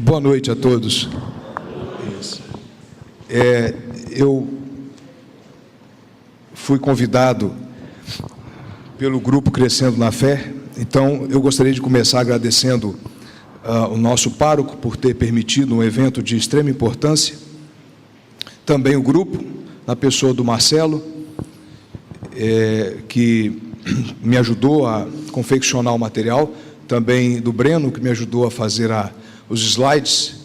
Boa noite a todos. Eu fui convidado pelo grupo Crescendo na Fé, então eu gostaria de começar agradecendo o nosso pároco por ter permitido um evento de extrema importância, também o grupo, na pessoa do Marcelo, que me ajudou a confeccionar o material, também do Breno, que me ajudou a fazer os slides,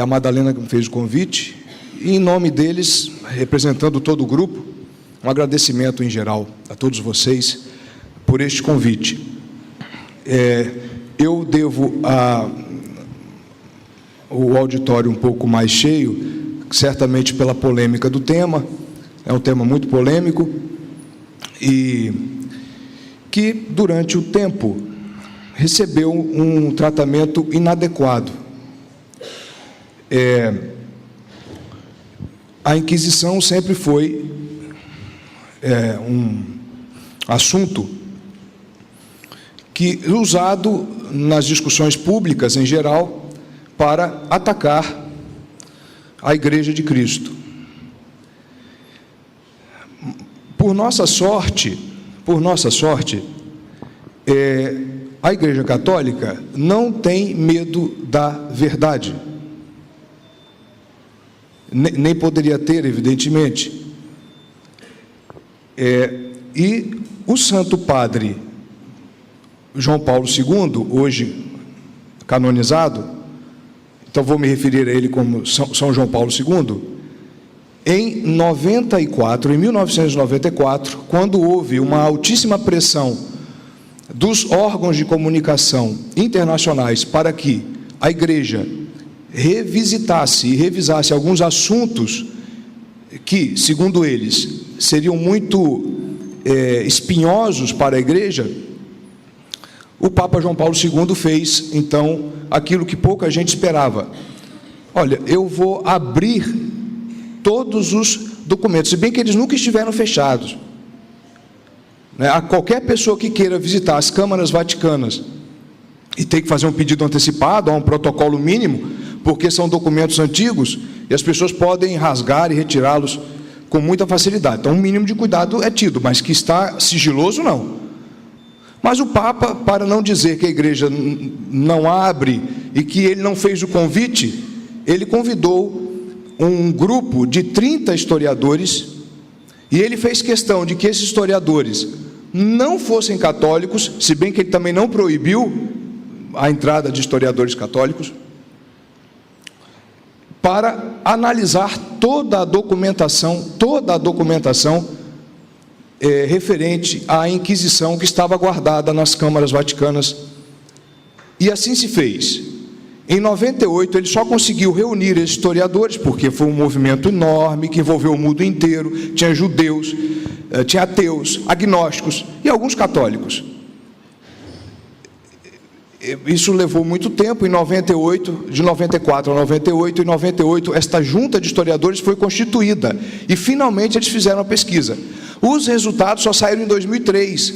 a Madalena que me fez o convite, e em nome deles, representando todo o grupo, um agradecimento em geral a todos vocês por este convite. Eu devo o auditório um pouco mais cheio, certamente pela polêmica do tema, é um tema muito polêmico, e que durante o tempo recebeu um tratamento inadequado. A Inquisição sempre foi um assunto que usado nas discussões públicas em geral para atacar a Igreja de Cristo. Por nossa sorte, a Igreja Católica não tem medo da verdade. Nem poderia ter, evidentemente. E o Santo Padre João Paulo II, hoje canonizado, então vou me referir a ele como São João Paulo II, em 1994, quando houve uma altíssima pressão dos órgãos de comunicação internacionais para que a Igreja revisitasse e revisasse alguns assuntos que, segundo eles, seriam muito espinhosos para a Igreja, o Papa João Paulo II fez, então, aquilo que pouca gente esperava. Olha, eu vou abrir todos os documentos, se bem que eles nunca estiveram fechados. A qualquer pessoa que queira visitar as câmaras vaticanas e tem que fazer um pedido antecipado, há um protocolo mínimo, porque são documentos antigos e as pessoas podem rasgar e retirá-los com muita facilidade. Então, um mínimo de cuidado é tido, mas que está sigiloso, não. Mas o Papa, para não dizer que a Igreja não abre e que ele não fez o convite, ele convidou um grupo de 30 historiadores e ele fez questão de que esses historiadores não fossem católicos, se bem que ele também não proibiu a entrada de historiadores católicos, para analisar toda a documentação referente à Inquisição que estava guardada nas câmaras vaticanas. E assim se fez. Em 98, ele só conseguiu reunir esses historiadores, porque foi um movimento enorme, que envolveu o mundo inteiro, tinha judeus, tinha ateus, agnósticos e alguns católicos. Isso levou muito tempo. Em 98, de 94 a 98, em 98, esta junta de historiadores foi constituída, e finalmente eles fizeram a pesquisa. Os resultados só saíram em 2003,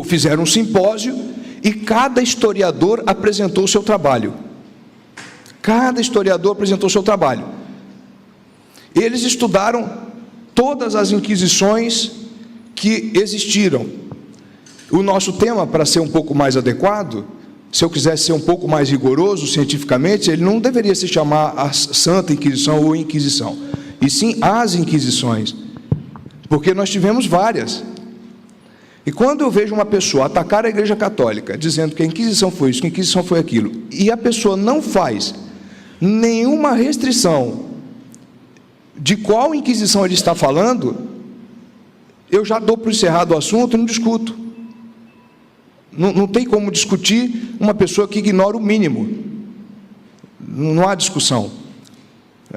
fizeram um simpósio, e cada historiador apresentou o seu trabalho. Eles estudaram todas as inquisições que existiram. O nosso tema, para ser um pouco mais adequado, se eu quisesse ser um pouco mais rigoroso cientificamente, ele não deveria se chamar a Santa Inquisição ou Inquisição, e sim as Inquisições, porque nós tivemos várias. E quando eu vejo uma pessoa atacar a Igreja Católica, dizendo que a Inquisição foi isso, que a Inquisição foi aquilo, e a pessoa não faz nenhuma restrição de qual Inquisição ele está falando, eu já dou por encerrado o assunto e não discuto. Não tem como discutir uma pessoa que ignora o mínimo. Não há discussão.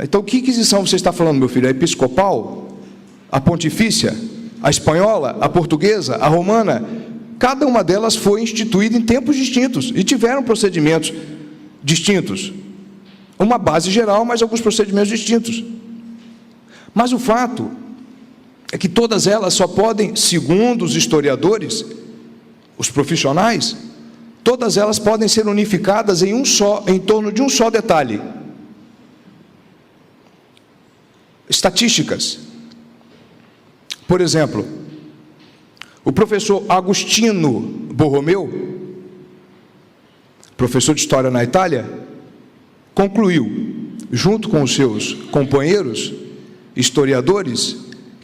Então, que Inquisição você está falando, meu filho? A episcopal? A pontifícia? A espanhola? A portuguesa? A romana? Cada uma delas foi instituída em tempos distintos e tiveram procedimentos distintos. Uma base geral, mas alguns procedimentos distintos. Mas o fato é que todas elas só podem, segundo os historiadores, os profissionais, todas elas podem ser unificadas em torno de um só detalhe: estatísticas. Por exemplo, o professor Agostino Borromeu, professor de História na Itália, concluiu, junto com os seus companheiros historiadores,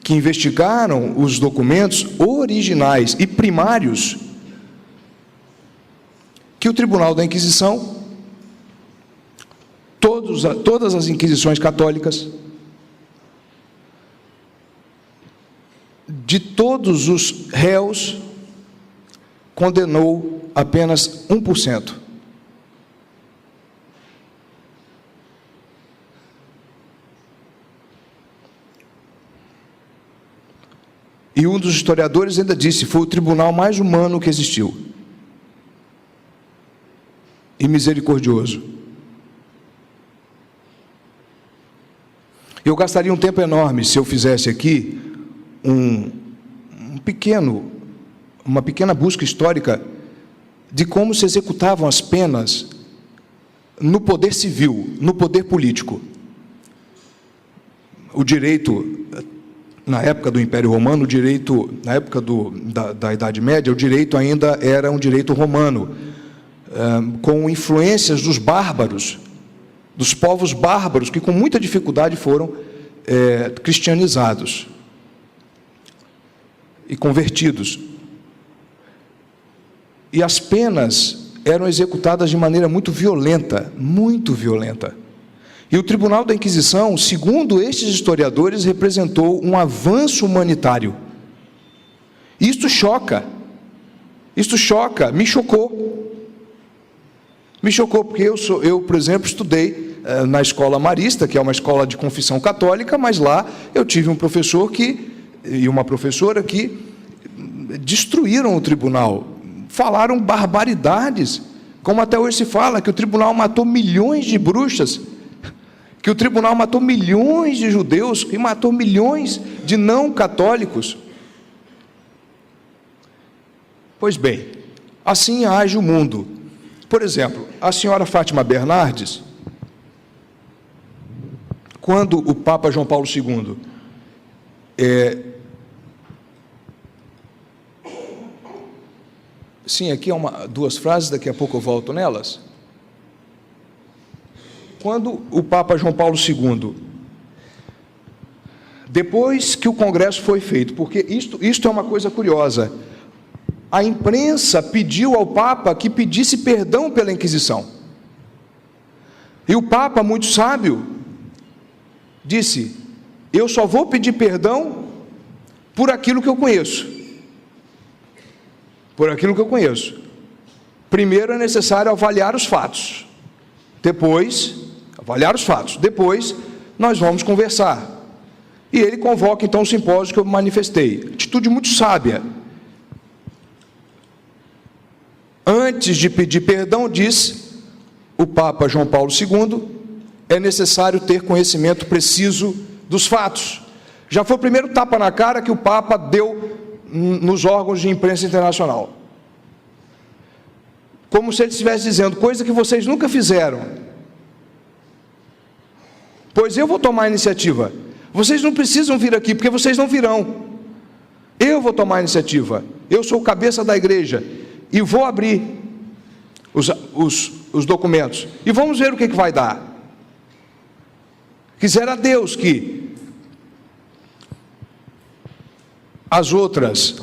que investigaram os documentos originais e primários, que o Tribunal da Inquisição, todas as inquisições católicas, de todos os réus, condenou apenas 1%. E um dos historiadores ainda disse: foi o tribunal mais humano que existiu e misericordioso. Eu gastaria um tempo enorme se eu fizesse aqui uma pequena busca histórica de como se executavam as penas no poder civil, no poder político. O direito, na época do Império Romano, o direito, na época da Idade Média, o direito ainda era um direito romano, com influências dos bárbaros, dos povos bárbaros, que com muita dificuldade foram cristianizados e convertidos. E as penas eram executadas de maneira muito violenta, muito violenta. E o Tribunal da Inquisição, segundo estes historiadores, representou um avanço humanitário. Isto choca, me chocou. Me chocou porque eu, por exemplo, estudei na escola marista, que é uma escola de confissão católica, mas lá eu tive um professor e uma professora que destruíram o tribunal, falaram barbaridades, como até hoje se fala, que o tribunal matou milhões de bruxas, que o tribunal matou milhões de judeus e matou milhões de não católicos. Pois bem, assim age o mundo. Por exemplo, a senhora Fátima Bernardes, quando o Papa João Paulo II sim, aqui duas frases, daqui a pouco eu volto nelas. Quando o Papa João Paulo II, depois que o Congresso foi feito, porque isto é uma coisa curiosa, a imprensa pediu ao Papa que pedisse perdão pela Inquisição. E o Papa, muito sábio, disse: eu só vou pedir perdão por aquilo que eu conheço. Por aquilo que eu conheço. Primeiro é necessário avaliar os fatos. Depois nós vamos conversar. E ele convoca então o simpósio que eu manifestei. Atitude muito sábia. Antes de pedir perdão, diz o Papa João Paulo II, é necessário ter conhecimento preciso dos fatos. Já foi o primeiro tapa na cara que o Papa deu nos órgãos de imprensa internacional. Como se ele estivesse dizendo: coisa que vocês nunca fizeram. Pois eu vou tomar a iniciativa. Vocês não precisam vir aqui, porque vocês não virão. Eu vou tomar a iniciativa. Eu sou o cabeça da igreja. E vou abrir os documentos. E vamos ver o que vai dar. Quisera Deus que as outras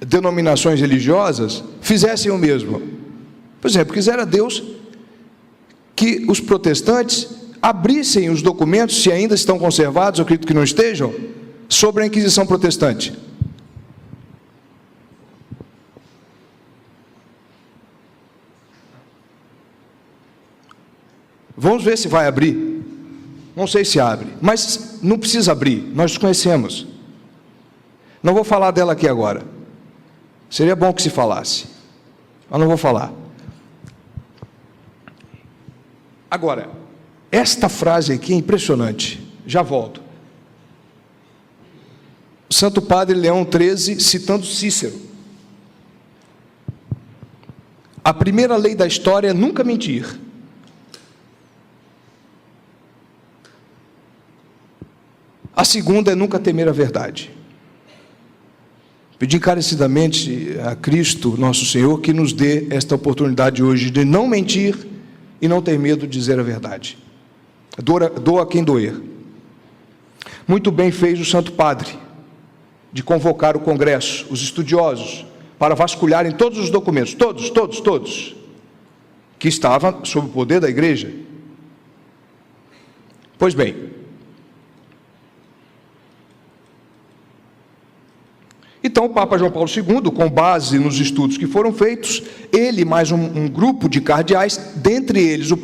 denominações religiosas fizessem o mesmo. Por exemplo, quisera Deus que os protestantes abrissem os documentos, se ainda estão conservados, eu acredito que não estejam, sobre a Inquisição protestante. Vamos ver se vai abrir. Não sei se abre, mas não precisa abrir, nós conhecemos. Não vou falar dela aqui agora. Seria bom que se falasse, mas não vou falar. Agora, esta frase aqui é impressionante. Já volto. O Santo Padre Leão XIII, citando Cícero: A primeira lei da história é nunca mentir. A segunda é nunca temer a verdade. Pedi encarecidamente a Cristo, nosso Senhor, que nos dê esta oportunidade hoje de não mentir e não ter medo de dizer a verdade. Doa quem doer. Muito bem fez o Santo Padre de convocar o Congresso, os estudiosos, para vasculharem todos os documentos, todos, que estavam sob o poder da Igreja. Pois bem, então o Papa João Paulo II, com base nos estudos que foram feitos, ele mais um grupo de cardeais, dentre eles o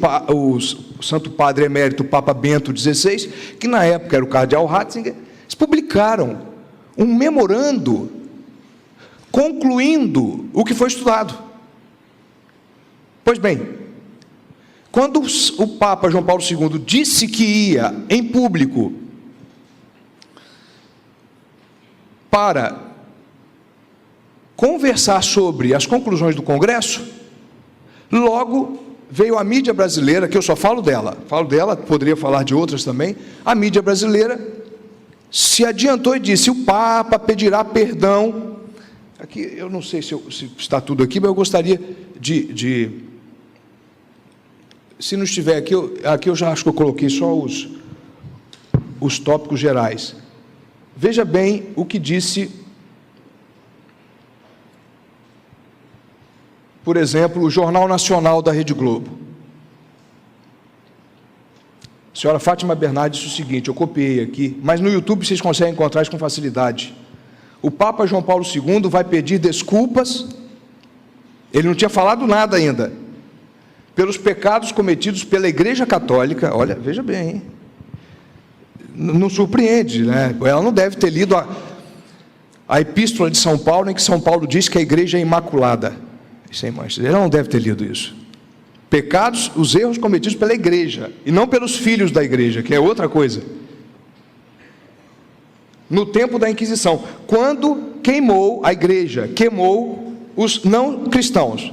Santo Padre Emérito Papa Bento XVI, que na época era o cardeal Ratzinger, eles publicaram um memorando concluindo o que foi estudado. Pois bem, quando o Papa João Paulo II disse que ia em público para conversar sobre as conclusões do Congresso, logo veio a mídia brasileira, que eu só falo dela, poderia falar de outras também. A mídia brasileira se adiantou e disse: o Papa pedirá perdão. Aqui, eu não sei se está tudo aqui, mas eu gostaria se não estiver aqui, aqui eu já acho que eu coloquei só os tópicos gerais. Veja bem o que disse, por exemplo, o Jornal Nacional da Rede Globo. A senhora Fátima Bernardes disse o seguinte, eu copiei aqui, mas no YouTube vocês conseguem encontrar isso com facilidade. O Papa João Paulo II vai pedir desculpas, ele não tinha falado nada ainda, pelos pecados cometidos pela Igreja Católica. Olha, veja bem, hein? Não surpreende, né? Ela não deve ter lido a Epístola de São Paulo, em que São Paulo diz que a Igreja é imaculada, sem mancha. Ela não deve ter lido isso. Pecados, os erros cometidos pela Igreja, e não pelos filhos da Igreja, que é outra coisa. No tempo da Inquisição, quando queimou a Igreja, queimou os não cristãos,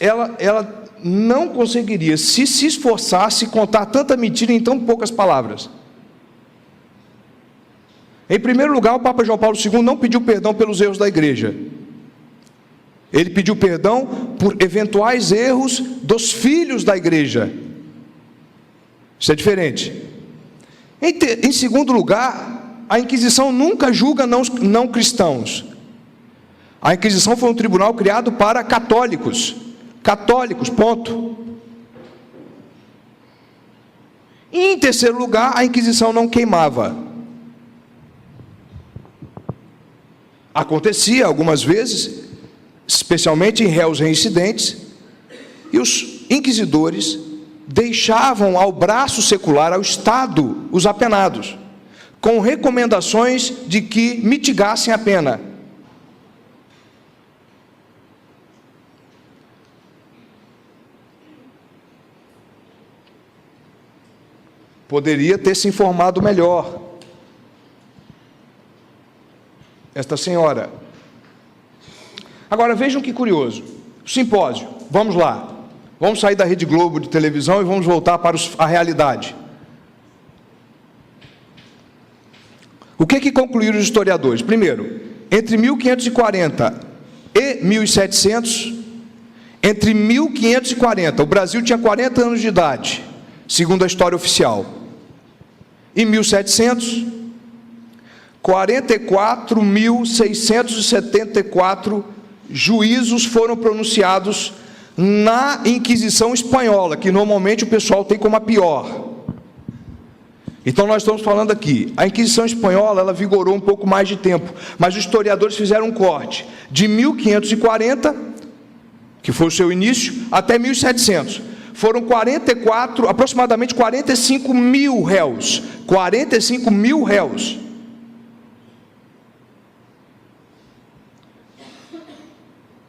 ela não conseguiria, se esforçasse, contar tanta mentira em tão poucas palavras. Em primeiro lugar, o Papa João Paulo II não pediu perdão pelos erros da Igreja. Ele pediu perdão por eventuais erros dos filhos da Igreja. Isso é diferente. Em segundo lugar, a Inquisição nunca julga não cristãos. A Inquisição foi um tribunal criado para católicos, ponto. E em terceiro lugar, a Inquisição não queimava. Acontecia algumas vezes, especialmente em réus reincidentes, e os inquisidores deixavam ao braço secular, ao Estado, os apenados, com recomendações de que mitigassem a pena. Poderia ter se informado melhor, esta senhora. Agora vejam que curioso, o simpósio, vamos lá. Vamos sair da Rede Globo de televisão e vamos voltar para a realidade. O que concluíram os historiadores? Primeiro, entre 1540 e 1700, entre 1540, o Brasil tinha 40 anos de idade, segundo a história oficial. Em 1700, 44.674 juízos foram pronunciados na Inquisição Espanhola, que normalmente o pessoal tem como a pior. Então nós estamos falando aqui, a Inquisição Espanhola, ela vigorou um pouco mais de tempo, mas os historiadores fizeram um corte, de 1540, que foi o seu início, até 1700, foram aproximadamente 45 mil réus, 45 mil réus.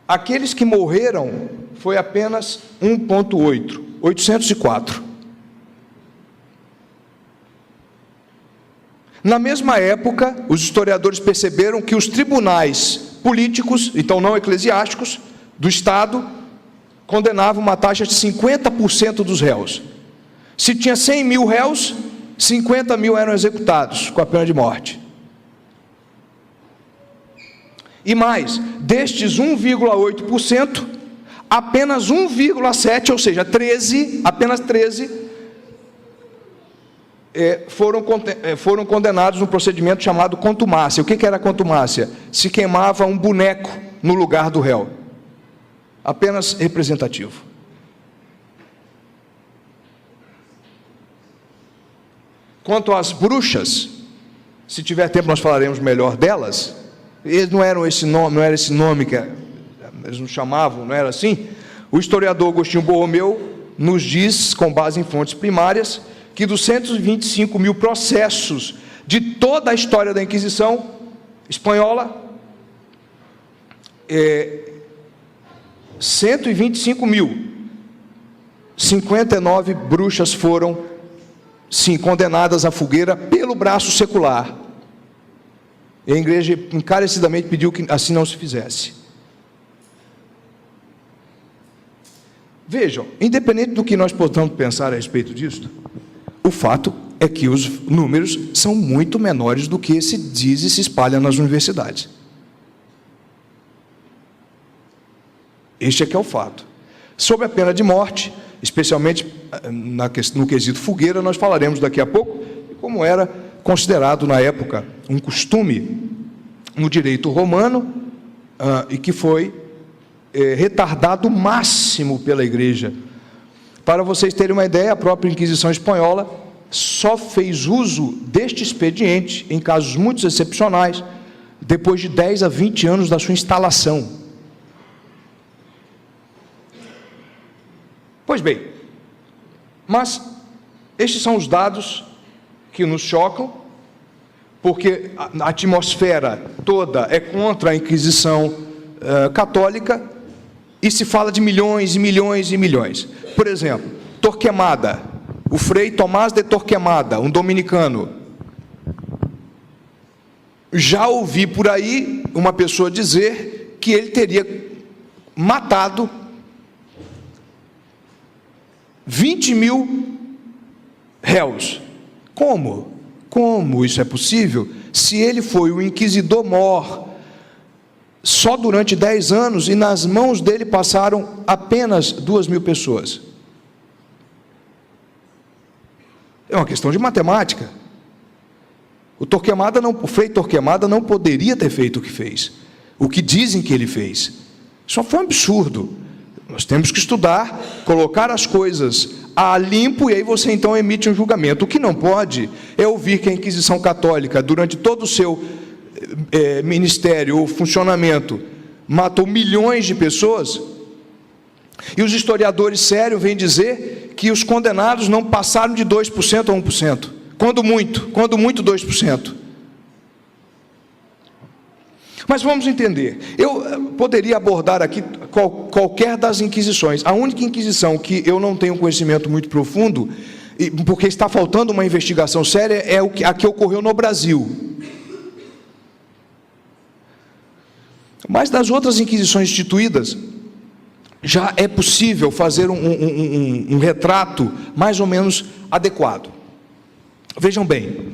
Aqueles que morreram foi apenas 804. Na mesma época, os historiadores perceberam que os tribunais políticos, então não eclesiásticos, do Estado, condenavam uma taxa de 50% dos réus. Se tinha 100 mil réus, 50 mil eram executados com a pena de morte. E mais, destes 1,8%, apenas 1,7%, ou seja, apenas 13, foram condenados no procedimento chamado contumácia. O que era contumácia? Se queimava um boneco no lugar do réu, apenas representativo. Quanto às bruxas, se tiver tempo nós falaremos melhor delas. Eles não eram esse nome, não era esse nome que eles nos chamavam, não era assim? O historiador Agostinho Borromeu nos diz, com base em fontes primárias, que dos 125 mil processos de toda a história da Inquisição espanhola, 125 mil, 59 bruxas foram, sim, condenadas à fogueira pelo braço secular. E a igreja encarecidamente pediu que assim não se fizesse. Vejam, independente do que nós possamos pensar a respeito disso, o fato é que os números são muito menores do que se diz e se espalha nas universidades. Este é que é o fato. Sobre a pena de morte, especialmente no quesito fogueira, nós falaremos daqui a pouco, como era considerado na época um costume no direito romano, e que foi retardado o máximo pela igreja. Para vocês terem uma ideia, a própria Inquisição Espanhola só fez uso deste expediente em casos muito excepcionais, depois de 10 a 20 anos da sua instalação. Pois bem, mas estes são os dados que nos chocam, porque a atmosfera toda é contra a Inquisição católica, e se fala de milhões e milhões e milhões. Por exemplo, Torquemada, o Frei Tomás de Torquemada, um dominicano. Já ouvi por aí uma pessoa dizer que ele teria matado 20 mil réus. Como? Como isso é possível? Se ele foi o inquisidor mor só durante 10 anos, e nas mãos dele passaram apenas 2.000 pessoas. É uma questão de matemática. O Frei Torquemada não poderia ter feito o que fez, o que dizem que ele fez. Só foi um absurdo. Nós temos que estudar, colocar as coisas a limpo, e aí você então emite um julgamento. O que não pode é ouvir que a Inquisição Católica, durante todo o seu ministério ou funcionamento, matou milhões de pessoas, e os historiadores sérios vêm dizer que os condenados não passaram de 2% a 1%, quando muito 2%. Mas vamos entender, eu poderia abordar aqui qualquer das inquisições. A única inquisição que eu não tenho um conhecimento muito profundo, porque está faltando uma investigação séria, é a que ocorreu no Brasil. Mas das outras inquisições instituídas, já é possível fazer um retrato mais ou menos adequado. Vejam bem,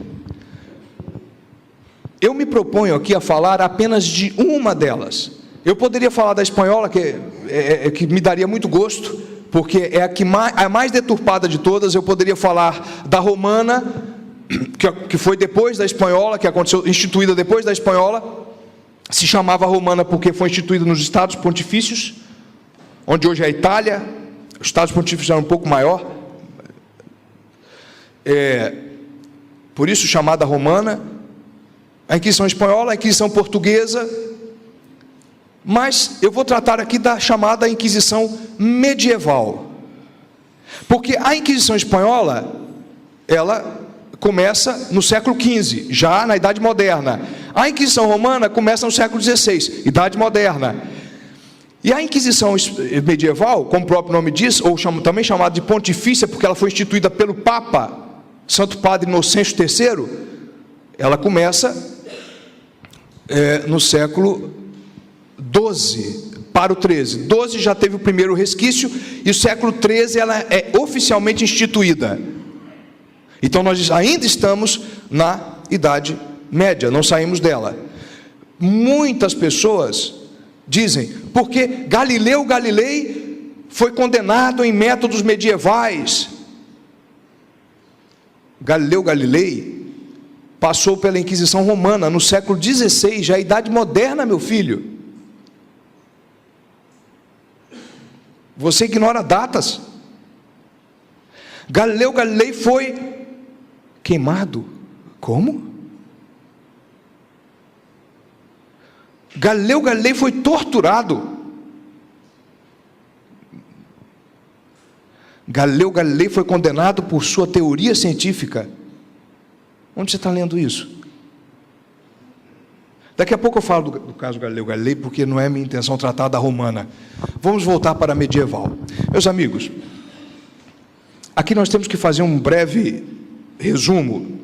eu me proponho aqui a falar apenas de uma delas. Eu poderia falar da espanhola, que me daria muito gosto, porque é a mais deturpada de todas. Eu poderia falar da romana, que foi depois da espanhola, que aconteceu, instituída depois da espanhola. Se chamava romana porque foi instituída nos Estados Pontifícios, onde hoje é a Itália. Os Estados Pontifícios eram um pouco maior, por isso chamada romana. A Inquisição Espanhola, a Inquisição Portuguesa. Mas eu vou tratar aqui da chamada Inquisição Medieval, porque a Inquisição Espanhola, ela começa no século XV, já na Idade Moderna. A Inquisição Romana começa no século XVI, Idade Moderna. E a Inquisição Medieval, como o próprio nome diz, ou também chamada de Pontifícia, porque ela foi instituída pelo Papa Santo Padre Inocêncio III, ela começa no século 12 para o 13. 12 já teve o primeiro resquício, e o século 13 ela é oficialmente instituída. Então nós ainda estamos na Idade Média, não saímos dela. Muitas pessoas dizem, porque Galileu Galilei foi condenado em métodos medievais. Galileu Galilei passou pela Inquisição Romana no século XVI, já é a Idade Moderna, meu filho. Você ignora datas. Galileu Galilei foi queimado. Como? Galileu Galilei foi torturado. Galileu Galilei foi condenado por sua teoria científica. Onde você está lendo isso? Daqui a pouco eu falo do caso Galileu Galilei, porque não é minha intenção tratar da romana. Vamos voltar para a medieval. Meus amigos, aqui nós temos que fazer um breve resumo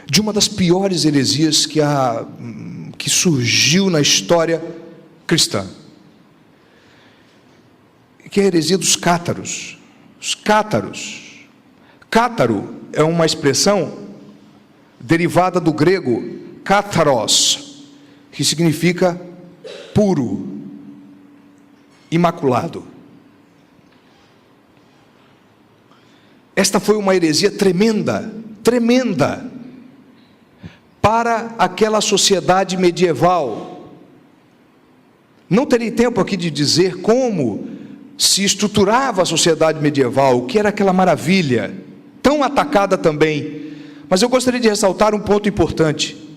de uma das piores heresias que surgiu na história cristã, que é a heresia dos cátaros. Os cátaros. Cátaro é uma expressão derivada do grego cátaros, que significa puro, imaculado. Esta foi uma heresia tremenda, tremenda, para aquela sociedade medieval. Não terei tempo aqui de dizer como se estruturava a sociedade medieval, o que era aquela maravilha, tão atacada também, mas eu gostaria de ressaltar um ponto importante.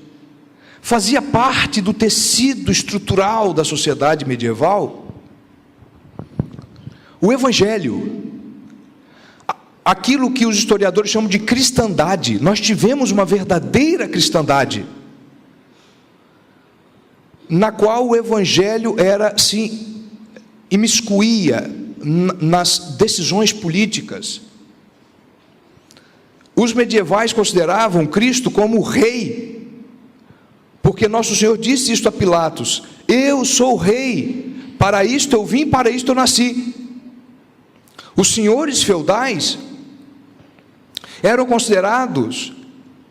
Fazia parte do tecido estrutural da sociedade medieval o Evangelho, aquilo que os historiadores chamam de cristandade. Nós tivemos uma verdadeira cristandade, na qual o Evangelho se imiscuía nas decisões políticas. Os medievais consideravam Cristo como o rei, porque nosso Senhor disse isto a Pilatos: eu sou o rei, para isto eu vim, para isto eu nasci. Os senhores feudais eram considerados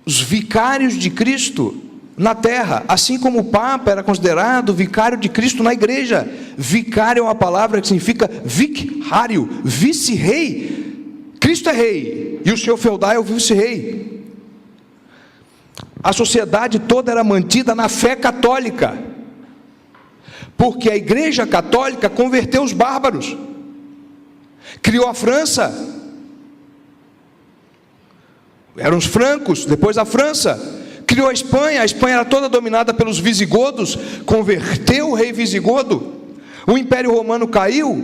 os vicários de Cristo na terra, assim como o Papa era considerado vicário de Cristo na igreja. Vicário é uma palavra que significa vicário, vice-rei. Cristo é rei, e o senhor feudal é o vice-rei. A sociedade toda era mantida na fé católica, porque a igreja católica converteu os bárbaros, criou a França, eram os francos, depois a França, criou a Espanha era toda dominada pelos visigodos, converteu o rei visigodo, o Império Romano caiu,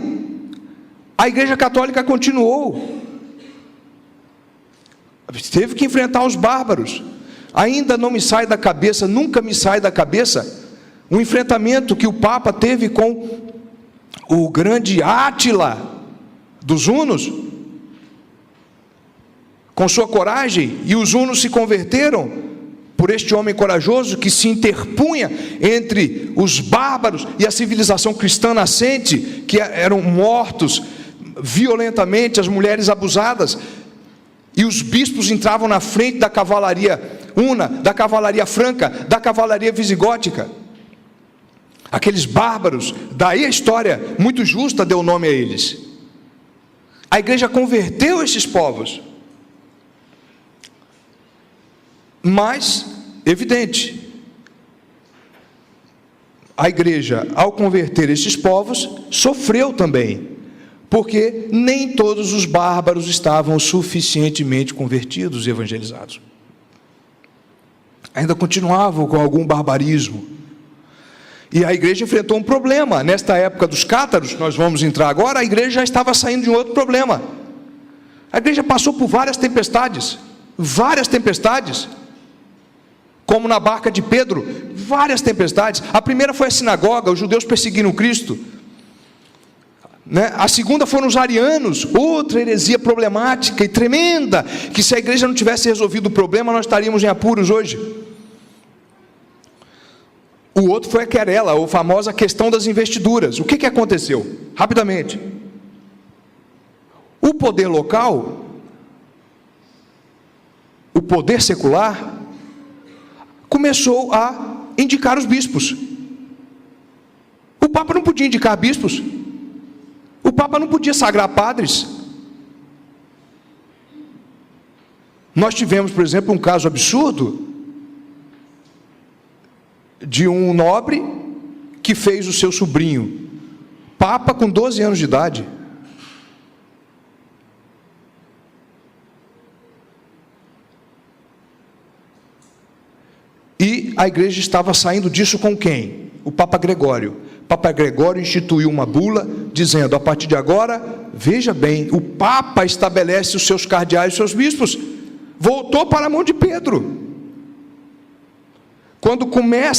a igreja católica continuou, teve que enfrentar os bárbaros. Ainda não me sai da cabeça, nunca me sai da cabeça, um enfrentamento que o Papa teve com o grande Átila dos hunos, com sua coragem, e os hunos se converteram por este homem corajoso que se interpunha entre os bárbaros e a civilização cristã nascente, que eram mortos violentamente, as mulheres abusadas, e os bispos entravam na frente da cavalaria una, da cavalaria franca, da cavalaria visigótica. Aqueles bárbaros, daí a história muito justa deu nome a eles. A igreja converteu esses povos, mas, evidente, a igreja, ao converter esses povos, sofreu também, porque nem todos os bárbaros estavam suficientemente convertidos e evangelizados. Ainda continuavam com algum barbarismo, e a igreja enfrentou um problema. Nesta época dos cátaros, nós vamos entrar agora, a igreja já estava saindo de um outro problema. A igreja passou por várias tempestades, como na barca de Pedro, várias tempestades. A primeira foi a sinagoga, os judeus perseguiram Cristo, né? A segunda foram os arianos, outra heresia problemática e tremenda, que se a igreja não tivesse resolvido o problema, nós estaríamos em apuros hoje. O outro foi a querela, a famosa questão das investiduras. O que aconteceu? Rapidamente. O poder local, o poder secular, começou a indicar os bispos. O Papa não podia indicar bispos. O Papa não podia sagrar padres. Nós tivemos, por exemplo, um caso absurdo de um nobre que fez o seu sobrinho Papa com 12 anos de idade. E a igreja estava saindo disso com quem? O Papa Gregório. O Papa Gregório instituiu uma bula dizendo: a partir de agora, veja bem, o Papa estabelece os seus cardeais e os seus bispos. Voltou para a mão de Pedro. Quando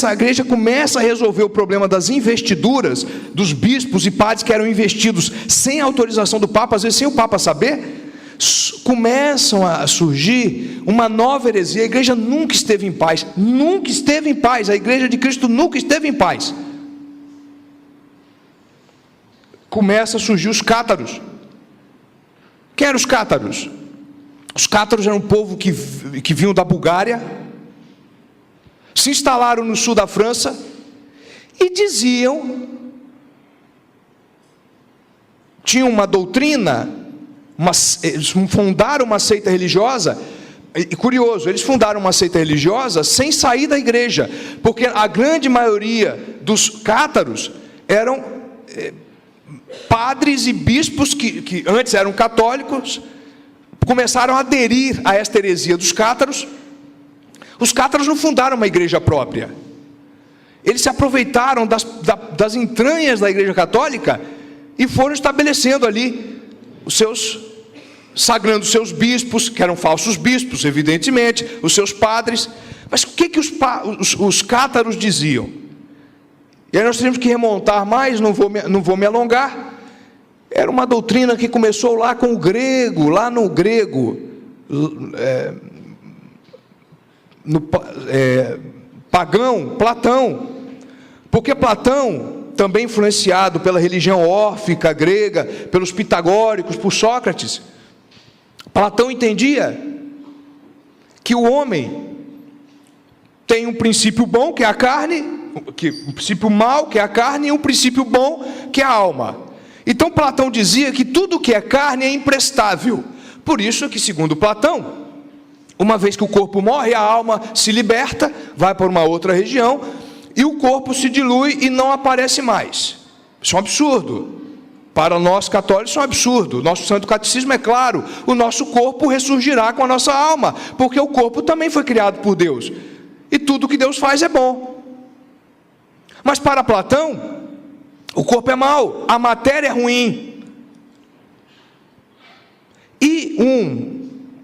a igreja começa a resolver o problema das investiduras dos bispos e padres que eram investidos sem autorização do Papa, às vezes sem o Papa saber, começam a surgir uma nova heresia. A igreja nunca esteve em paz, nunca esteve em paz, a igreja de Cristo nunca esteve em paz. Começa a surgir os cátaros. Quem eram os cátaros? Os cátaros eram um povo que vinham da Bulgária, se instalaram no sul da França e tinham uma doutrina, eles fundaram uma seita religiosa. E curioso, eles fundaram uma seita religiosa sem sair da igreja, porque a grande maioria dos cátaros eram padres e bispos que antes eram católicos, começaram a aderir a esta heresia dos cátaros. Os cátaros não fundaram uma igreja própria, eles se aproveitaram das entranhas da igreja católica e foram estabelecendo ali sagrando os seus bispos, que eram falsos bispos, evidentemente, os seus padres. Mas o que os cátaros diziam? E aí nós temos que remontar mais, não vou me alongar. Era uma doutrina que começou lá com o grego, pagão, Platão, porque Platão, também influenciado pela religião órfica grega, pelos pitagóricos, por Sócrates, Platão entendia que o homem tem um princípio bom, que é a carne, um princípio mau, que é a carne, e um princípio bom, que é a alma. Então Platão dizia que tudo que é carne é imprestável. Por isso que, segundo Platão, uma vez que o corpo morre, a alma se liberta, vai para uma outra região, e o corpo se dilui e não aparece mais. Isso é um absurdo. Para nós católicos, isso é um absurdo. Nosso Santo Catecismo é claro: o nosso corpo ressurgirá com a nossa alma, porque o corpo também foi criado por Deus, e tudo que Deus faz é bom. Mas para Platão, o corpo é mau, a matéria é ruim. E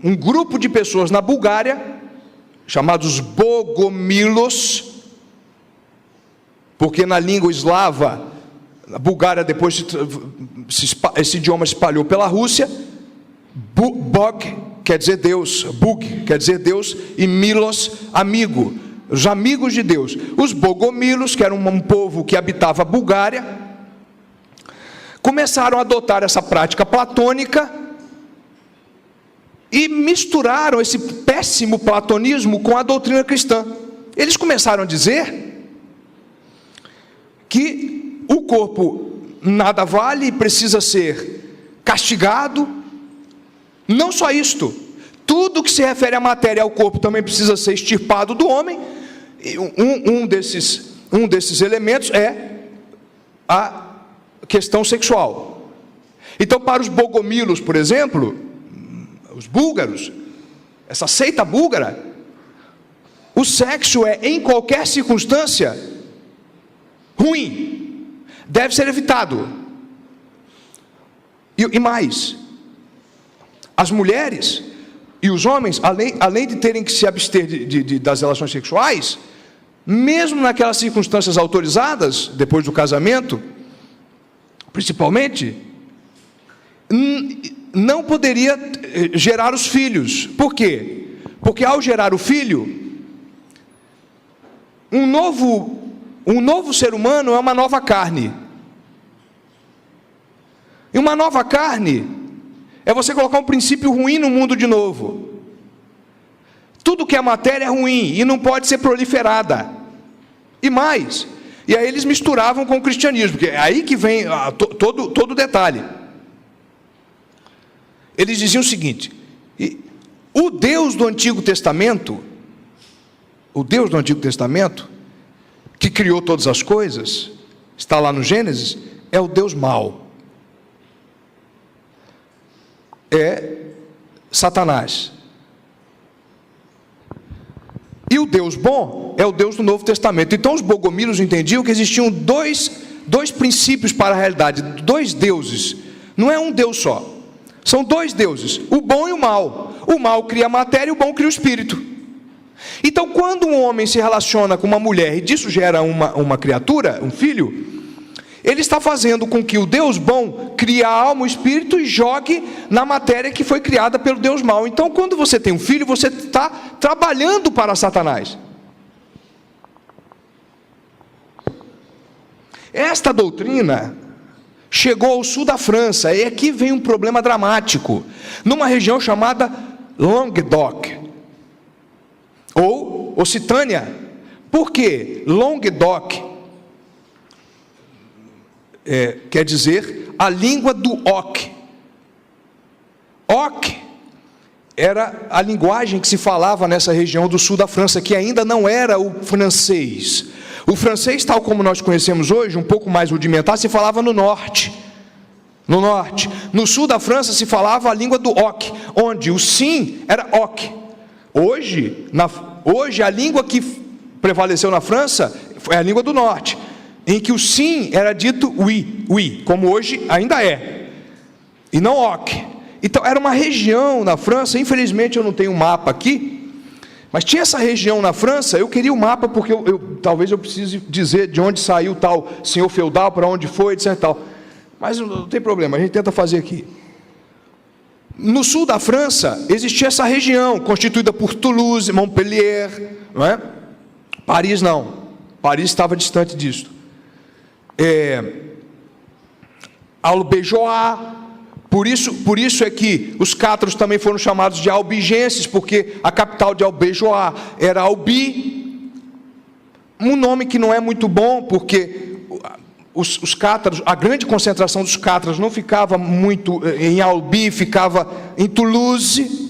um grupo de pessoas na Bulgária, chamados Bogomilos, porque na língua eslava, na Bulgária depois esse idioma se espalhou pela Rússia. Bog quer dizer Deus, Bug quer dizer Deus, e Milos, amigo, os amigos de Deus. Os Bogomilos, que eram um povo que habitava a Bulgária, começaram a adotar essa prática platônica e misturaram esse péssimo platonismo com a doutrina cristã. Eles começaram a dizer que o corpo nada vale e precisa ser castigado. Não só isto, tudo que se refere à matéria e ao corpo também precisa ser extirpado do homem. Um desses elementos é a questão sexual. Então, para os bogomilos, por exemplo, os búlgaros, essa seita búlgara, o sexo é, em qualquer circunstância, ruim, deve ser evitado. E mais, as mulheres e os homens, além de terem que se abster das relações sexuais, mesmo naquelas circunstâncias autorizadas, depois do casamento, principalmente, não poderia gerar os filhos. Por quê? Porque ao gerar o filho, um novo Um novo ser humano é uma nova carne. E uma nova carne é você colocar um princípio ruim no mundo de novo. Tudo que é matéria é ruim e não pode ser proliferada. E mais, e aí eles misturavam com o cristianismo, porque é aí que vem todo o detalhe. Eles diziam o seguinte: o Deus do Antigo Testamento, que criou todas as coisas, está lá no Gênesis, é o Deus mau. É Satanás. E o Deus bom é o Deus do Novo Testamento. Então os bogomilos entendiam que existiam dois princípios para a realidade, dois deuses. Não é um Deus só. São dois deuses, o bom e o mal. O mal cria a matéria e o bom cria o espírito. Então quando um homem se relaciona com uma mulher e disso gera uma criatura, um filho, ele está fazendo com que o Deus bom crie a alma, o espírito e jogue na matéria que foi criada pelo Deus mau. Então, quando você tem um filho, você está trabalhando para Satanás. Esta doutrina chegou ao sul da França, e aqui vem um problema dramático, numa região chamada Languedoc, ou Occitânia. Por quê? Languedoc quer dizer a língua do Oc. Oc era a linguagem que se falava nessa região do sul da França, que ainda não era o francês. O francês, tal como nós conhecemos hoje, um pouco mais rudimentar, se falava no norte. No norte. No sul da França se falava a língua do Oc, onde o sim era Oc. Hoje a língua que prevaleceu na França é a língua do norte, em que o sim era dito oui, como hoje ainda é, e não oc. Então era uma região na França, infelizmente eu não tenho um mapa aqui, mas tinha essa região na França. Eu queria o mapa porque talvez eu precise dizer de onde saiu tal senhor feudal, para onde foi, etc. Tal. Mas não tem problema, a gente tenta fazer aqui. No sul da França existia essa região, constituída por Toulouse, Montpellier, não é? Paris não, Paris estava distante disso. Albigeois, por isso é que os cátaros também foram chamados de albigenses, porque a capital de Albigeois era Albi, um nome que não é muito bom, porque os cátaros, a grande concentração dos cátaros não ficava muito em Albi, ficava em Toulouse.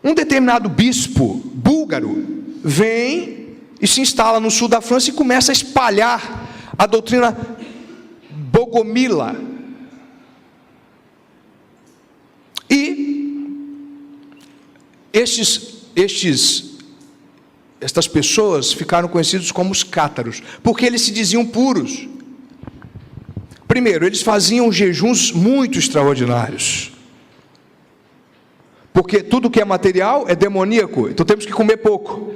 Um determinado bispo búlgaro vem e se instala no sul da França e começa a espalhar a doutrina bogomila. E estas pessoas ficaram conhecidos como os cátaros, porque eles se diziam puros. Primeiro, eles faziam jejuns muito extraordinários, porque tudo que é material é demoníaco, então temos que comer pouco.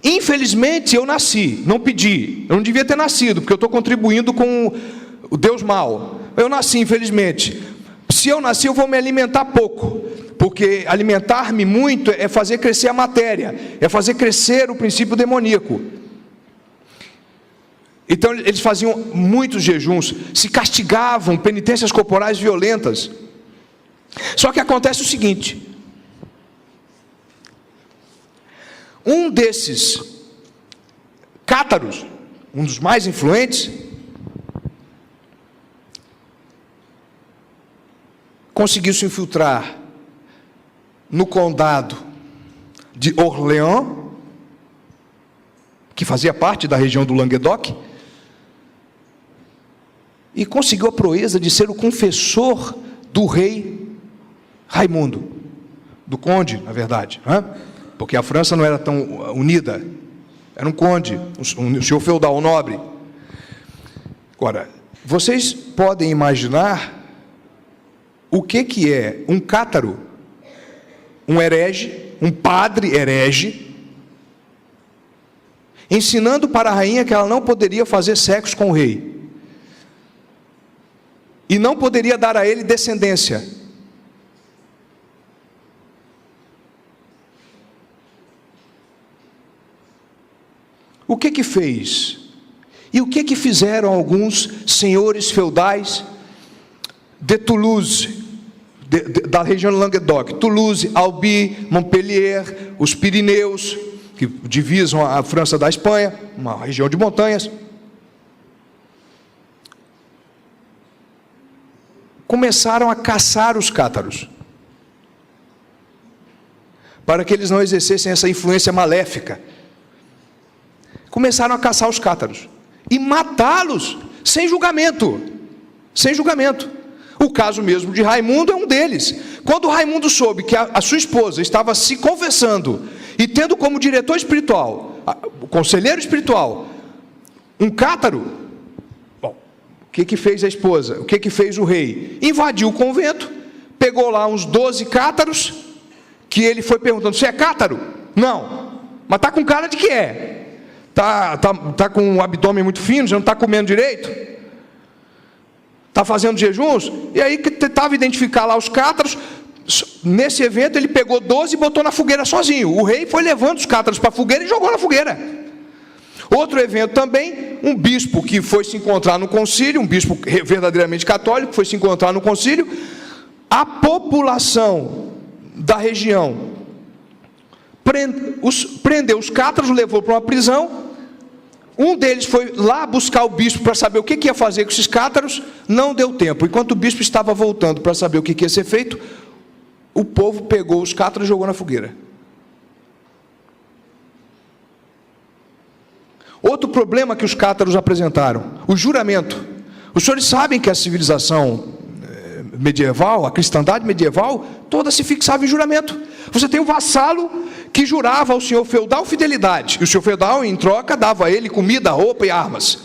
Infelizmente eu nasci, não pedi, eu não devia ter nascido, porque eu estou contribuindo com o Deus mau. Eu nasci, infelizmente. Se eu nasci, eu vou me alimentar pouco, porque alimentar-me muito é fazer crescer a matéria, é fazer crescer o princípio demoníaco. Então eles faziam muitos jejuns, se castigavam, penitências corporais violentas. Só que acontece o seguinte: um desses cátaros, um dos mais influentes, conseguiu se infiltrar no condado de Orléans, que fazia parte da região do Languedoc, e conseguiu a proeza de ser o confessor do rei Raimundo, do conde, na verdade, porque a França não era tão unida, era um conde, um senhor feudal, um nobre. Agora, vocês podem imaginar o que é um cátaro, um herege, um padre herege, ensinando para a rainha que ela não poderia fazer sexo com o rei, e não poderia dar a ele descendência. o que que fez? E o que que fizeram alguns senhores feudais de Toulouse, da região de Languedoc, Toulouse, Albi, Montpellier, os Pirineus, que divisam a França da Espanha, uma região de montanhas. Começaram a caçar os cátaros, para que eles não exercessem essa influência maléfica. Começaram a caçar os cátaros e matá-los sem julgamento. Sem julgamento. O caso mesmo de Raimundo é um deles. Quando Raimundo soube que a sua esposa estava se confessando e tendo como diretor espiritual, o conselheiro espiritual, um cátaro, bom, o que que fez a esposa? O que que fez o rei? Invadiu o convento, pegou lá uns 12 cátaros, que ele foi perguntando: você é cátaro? Não. Mas está com cara de que é. Tá com um abdômen muito fino, já não está comendo direito? Está fazendo jejuns? E aí que tentava identificar lá os cátaros. Nesse evento ele pegou 12 e botou na fogueira sozinho. O rei foi levando os cátaros para a fogueira e jogou na fogueira. Outro evento também, um bispo que foi se encontrar no concílio, um bispo verdadeiramente católico, foi se encontrar no concílio. A população da região prendeu os cátaros, levou para uma prisão. Um deles foi lá buscar o bispo para saber o que ia fazer com esses cátaros. Não deu tempo. Enquanto o bispo estava voltando para saber o que ia ser feito, o povo pegou os cátaros e jogou na fogueira. Outro problema que os cátaros apresentaram: o juramento. Os senhores sabem que a civilização medieval, a cristandade medieval, toda se fixava em juramento. Você tem um vassalo que jurava ao senhor feudal fidelidade, e o senhor feudal, em troca, dava a ele comida, roupa e armas.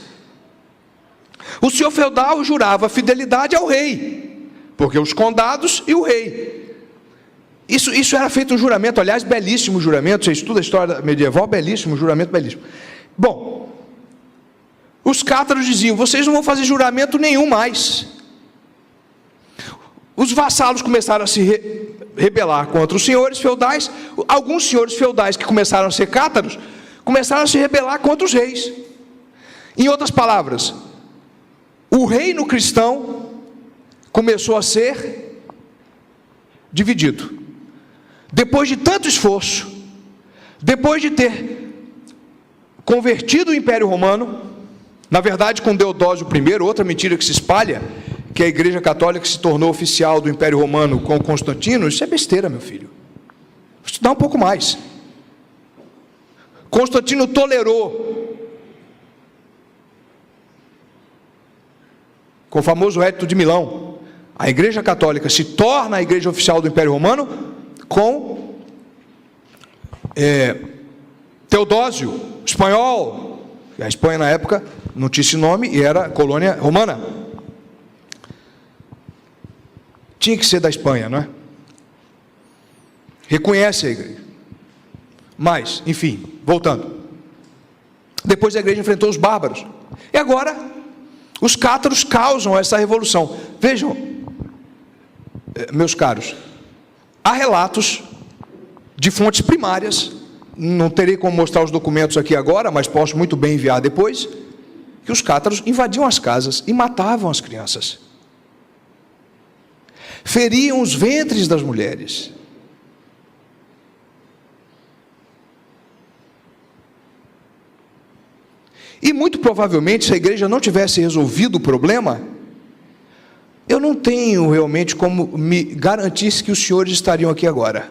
O senhor feudal jurava fidelidade ao rei, porque os condados e o rei. Isso era feito um juramento, aliás, belíssimo juramento. Você estuda a história medieval, belíssimo juramento, belíssimo. Bom, os cátaros diziam: vocês não vão fazer juramento nenhum mais. Os vassalos começaram a se rebelar contra os senhores feudais. Alguns senhores feudais que começaram a ser cátaros começaram a se rebelar contra os reis. Em outras palavras, o reino cristão começou a ser dividido. Depois de tanto esforço, depois de ter convertido o Império Romano, na verdade com Deodósio I, outra mentira que se espalha, que a Igreja Católica se tornou oficial do Império Romano com Constantino. Isso é besteira, meu filho. Vou estudar um pouco mais. Constantino tolerou, com o famoso Edito de Milão, a Igreja Católica se torna a Igreja oficial do Império Romano com Teodósio, espanhol. A Espanha na época não tinha esse nome e era colônia romana. Tinha que ser da Espanha, não é? Reconhece a igreja. Mas, enfim, voltando. Depois a igreja enfrentou os bárbaros. E agora, os cátaros causam essa revolução. Vejam, meus caros, há relatos de fontes primárias, não terei como mostrar os documentos aqui agora, mas posso muito bem enviar depois, que os cátaros invadiam as casas e matavam as crianças. Feriam os ventres das mulheres. E muito provavelmente, se a igreja não tivesse resolvido o problema, eu não tenho realmente como me garantir que os senhores estariam aqui agora.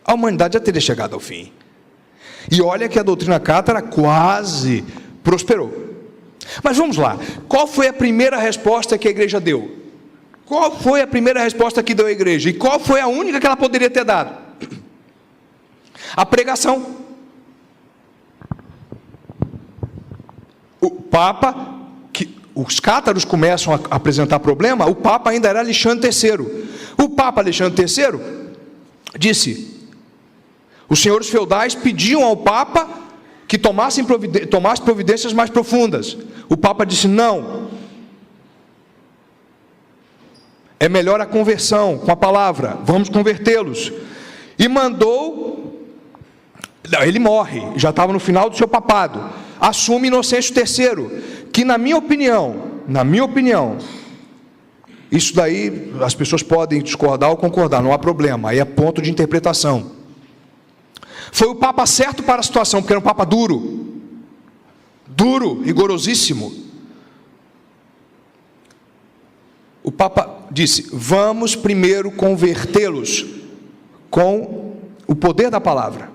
A humanidade já teria chegado ao fim. E olha que a doutrina cátara quase prosperou. Mas vamos lá, qual foi a primeira resposta que a igreja deu? Qual foi a primeira resposta que deu a igreja? E qual foi a única que ela poderia ter dado? A pregação. O Papa, que os cátaros começam a apresentar problema, o Papa ainda era Alexandre III. O Papa Alexandre III disse: os senhores feudais pediam ao Papa que tomasse providências mais profundas. O Papa disse: não. É melhor a conversão com a palavra, vamos convertê-los. E mandou Não, ele morre, já estava no final do seu papado. Assume Inocêncio III, que na minha opinião, isso daí as pessoas podem discordar ou concordar, não há problema, aí é ponto de interpretação. Foi o Papa certo para a situação, porque era um Papa duro, rigorosíssimo. O Papa disse: vamos primeiro convertê-los com o poder da palavra.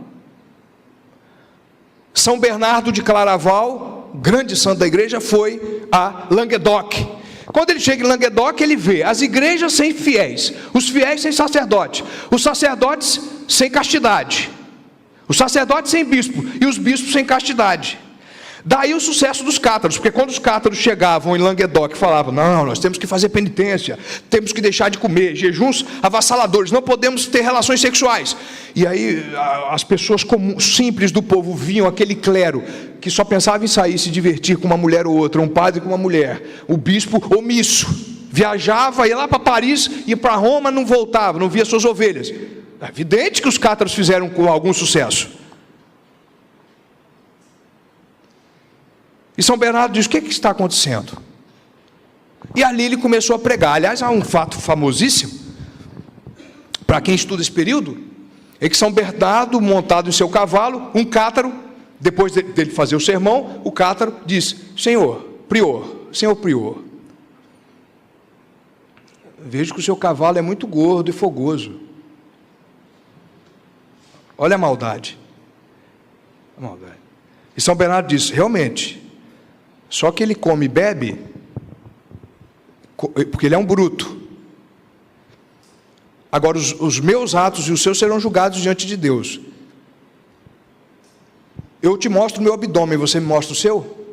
São Bernardo de Claraval, grande santo da igreja, foi a Languedoc. Quando ele chega em Languedoc, ele vê as igrejas sem fiéis, os fiéis sem sacerdote, os sacerdotes sem castidade, os sacerdotes sem bispo e os bispos sem castidade. Daí o sucesso dos cátaros, porque quando os cátaros chegavam em Languedoc, falavam: não, nós temos que fazer penitência, temos que deixar de comer, jejuns avassaladores, não podemos ter relações sexuais. E aí as pessoas comuns, simples do povo, viam aquele clero que só pensava em sair, se divertir com uma mulher ou outra, um padre com uma mulher, o bispo omisso, viajava, ia lá para Paris, ia para Roma, não voltava, não via suas ovelhas. É evidente que os cátaros fizeram com algum sucesso. E São Bernardo diz: o que está acontecendo? E ali ele começou a pregar. Aliás, há um fato famosíssimo, para quem estuda esse período, é que São Bernardo, montado em seu cavalo, um cátaro, depois dele fazer o sermão, o cátaro disse: senhor prior, vejo que o seu cavalo é muito gordo e fogoso. Olha a maldade. E São Bernardo disse: realmente, só que ele come e bebe porque ele é um bruto. Agora os meus atos e os seus serão julgados diante de Deus. Eu te mostro o meu abdômen, você me mostra o seu?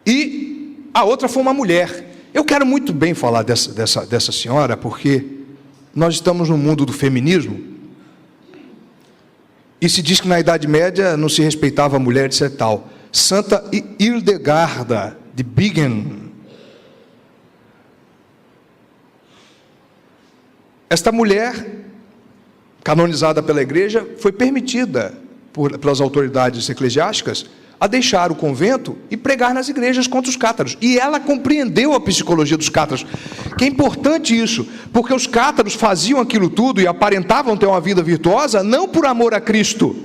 E a outra foi uma mulher. Eu quero muito bem falar dessa senhora, porque nós estamos no mundo do feminismo, e se diz que na Idade Média não se respeitava a mulher, etc. tal. Santa Hildegarda de Bingen. Esta mulher, canonizada pela igreja, foi permitida pelas autoridades eclesiásticas a deixar o convento e pregar nas igrejas contra os cátaros. E ela compreendeu a psicologia dos cátaros, que é importante isso, porque os cátaros faziam aquilo tudo e aparentavam ter uma vida virtuosa, não por amor a Cristo,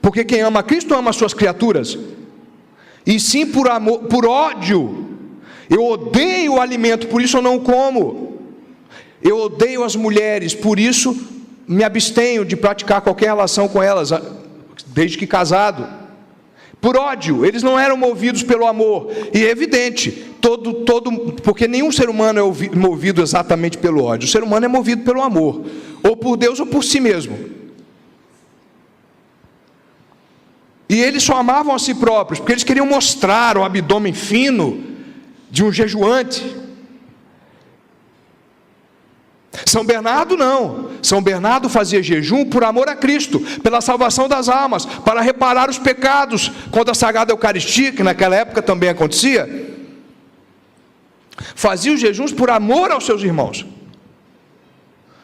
porque quem ama a Cristo ama as suas criaturas, e sim por amor, por ódio. Eu odeio o alimento, por isso eu não como. Eu odeio as mulheres, por isso me abstenho de praticar qualquer relação com elas, desde que casado. Por ódio, eles não eram movidos pelo amor. E é evidente, porque nenhum ser humano é movido exatamente pelo ódio. O ser humano é movido pelo amor, ou por Deus ou por si mesmo. E eles só amavam a si próprios, porque eles queriam mostrar o abdômen fino de um jejuante. São Bernardo não. São Bernardo fazia jejum por amor a Cristo, pela salvação das almas, para reparar os pecados contra a Sagrada Eucaristia, que naquela época também acontecia. Fazia os jejuns por amor aos seus irmãos,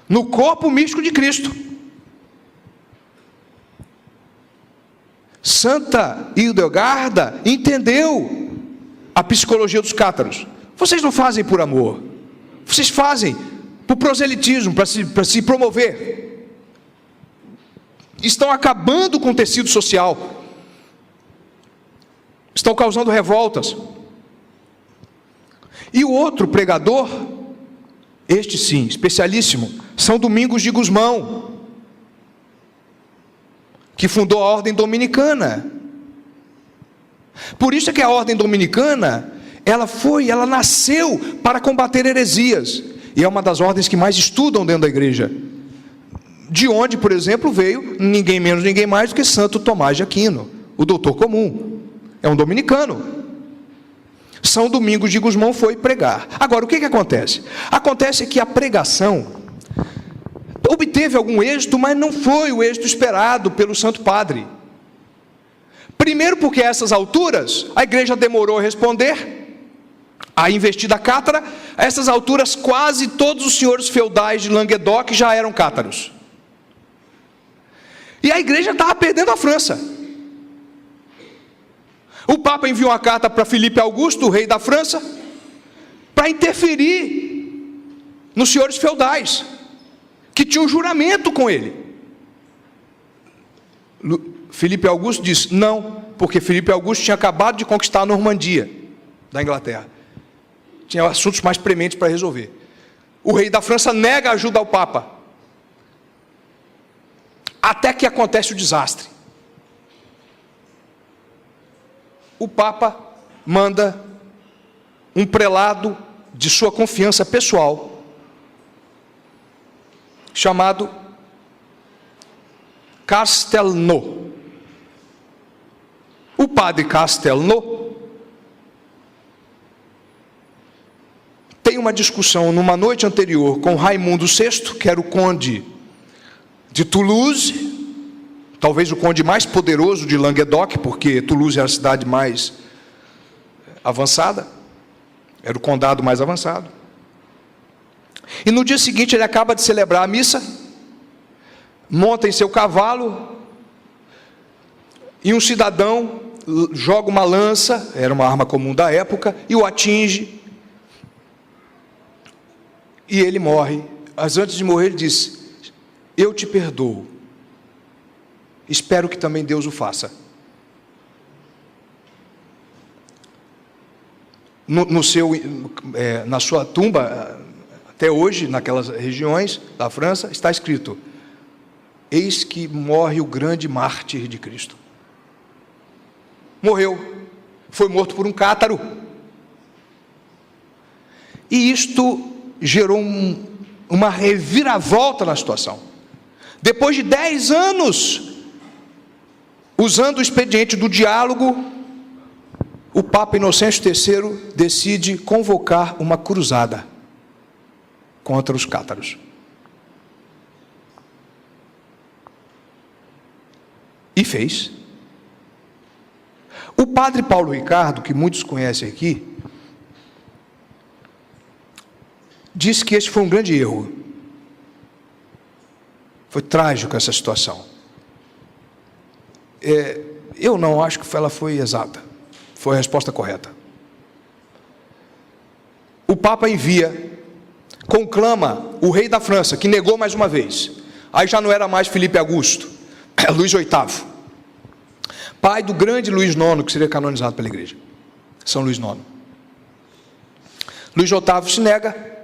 no corpo místico de Cristo. Santa Hildegarda entendeu a psicologia dos cátaros. Vocês não fazem por amor, vocês fazem por proselitismo, para se promover. Estão acabando com o tecido social, estão causando revoltas. E o outro pregador, este sim, especialíssimo, São Domingos de Gusmão, que fundou a ordem dominicana. Por isso é que a ordem dominicana, ela nasceu para combater heresias, e é uma das ordens que mais estudam dentro da igreja, de onde, por exemplo, veio ninguém menos, ninguém mais do que Santo Tomás de Aquino, o doutor comum, é um dominicano. São Domingos de Gusmão foi pregar. Agora, o que acontece? Acontece que a pregação obteve algum êxito, mas não foi o êxito esperado pelo Santo Padre. Primeiro porque a essas alturas, a igreja demorou a responder, a investir da cátedra, A essas alturas, quase todos os senhores feudais de Languedoc já eram cátaros. E a igreja estava perdendo a França. O Papa enviou uma carta para Filipe Augusto, o rei da França, para interferir nos senhores feudais, que tinham um juramento com ele. Filipe Augusto disse não, porque Filipe Augusto tinha acabado de conquistar a Normandia, da Inglaterra. Tinha assuntos mais prementes para resolver. O rei da França nega ajuda ao Papa. Até que acontece o desastre. O Papa manda um prelado de sua confiança pessoal, chamado Castelnau. O padre Castelnau tem uma discussão numa noite anterior com Raimundo VI, que era o conde de Toulouse, talvez o conde mais poderoso de Languedoc, porque Toulouse era a cidade mais avançada, era o condado mais avançado. E no dia seguinte ele acaba de celebrar a missa, monta em seu cavalo, e um cidadão joga uma lança, era uma arma comum da época, e o atinge, e ele morre. Mas antes de morrer ele disse: eu te perdoo, espero que também Deus o faça. Na sua tumba, até hoje, naquelas regiões da França, está escrito: eis que morre o grande mártir de Cristo. Morreu, foi morto por um cátaro. E isto gerou uma reviravolta na situação. Depois de 10 anos, usando o expediente do diálogo, o Papa Inocêncio III decide convocar uma cruzada contra os cátaros. E fez. O padre Paulo Ricardo, que muitos conhecem aqui, disse que esse foi um grande erro. Foi trágico essa situação. Eu não acho que ela foi exata. Foi a resposta correta. O Papa envia, conclama o rei da França, que negou mais uma vez. Aí já não era mais Filipe Augusto, é Luís VIII, pai do grande Luís IX, que seria canonizado pela igreja, São Luís IX. Luís VIII se nega,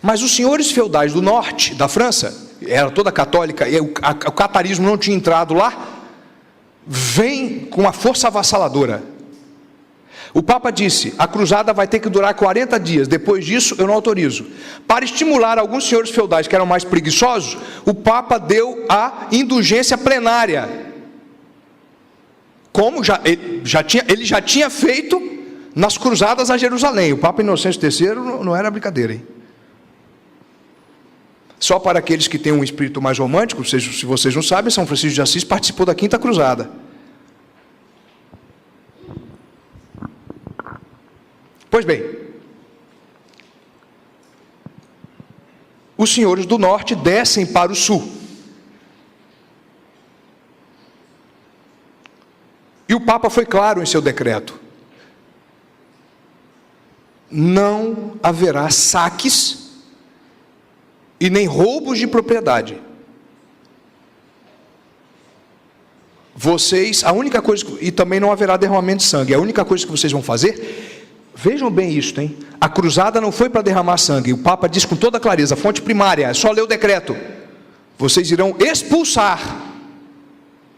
mas os senhores feudais do norte da França, era toda católica, e o catarismo não tinha entrado lá, vem com uma força avassaladora. O Papa disse: a cruzada vai ter que durar 40 dias, depois disso eu não autorizo. Para estimular alguns senhores feudais que eram mais preguiçosos, o Papa deu a indulgência plenária, como ele já tinha feito nas cruzadas a Jerusalém. O Papa Inocêncio III não era brincadeira, hein? Só para aqueles que têm um espírito mais romântico, se vocês não sabem, São Francisco de Assis participou da Quinta Cruzada. Pois bem, os senhores do norte descem para o sul. E o Papa foi claro em seu decreto: não haverá saques e nem roubos de propriedade. Vocês, a única coisa, e também não haverá derramamento de sangue, a única coisa que vocês vão fazer, vejam bem isso, hein? A cruzada não foi para derramar sangue, o Papa diz com toda clareza, fonte primária, é só ler o decreto: vocês irão expulsar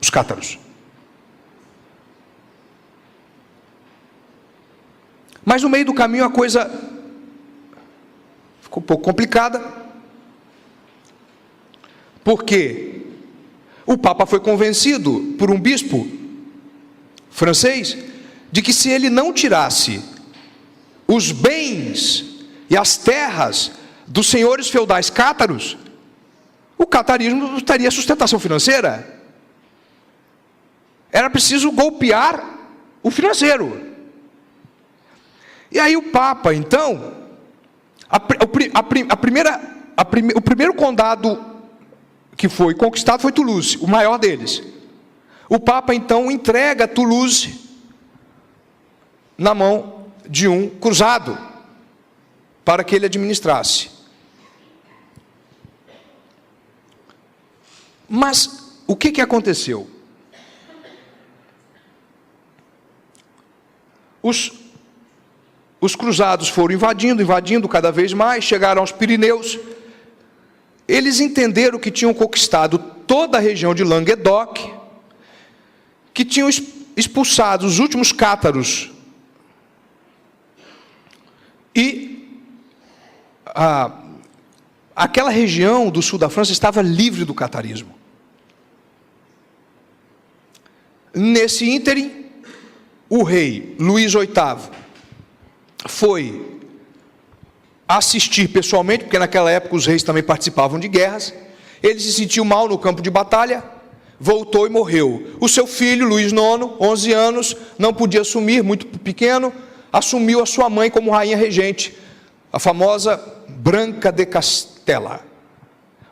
os cátaros. Mas no meio do caminho a coisa ficou um pouco complicada, porque o Papa foi convencido por um bispo francês de que se ele não tirasse os bens e as terras dos senhores feudais cátaros, o catarismo teria sustentação financeira. Era preciso golpear o financeiro. E aí o Papa, então, O primeiro condado que foi conquistado foi Toulouse, o maior deles. O Papa então entrega Toulouse na mão de um cruzado para que ele administrasse. Mas o que aconteceu? Os cruzados foram invadindo cada vez mais, chegaram aos Pirineus. Eles entenderam que tinham conquistado toda a região de Languedoc, que tinham expulsado os últimos cátaros. E aquela região do sul da França estava livre do catarismo. Nesse ínterim, o rei Luís VIII foi assistir pessoalmente, porque naquela época os reis também participavam de guerras. Ele se sentiu mal no campo de batalha, voltou e morreu. O seu filho, Luís IX, 11 anos, não podia assumir, muito pequeno, assumiu a sua mãe como rainha regente, a famosa Branca de Castela,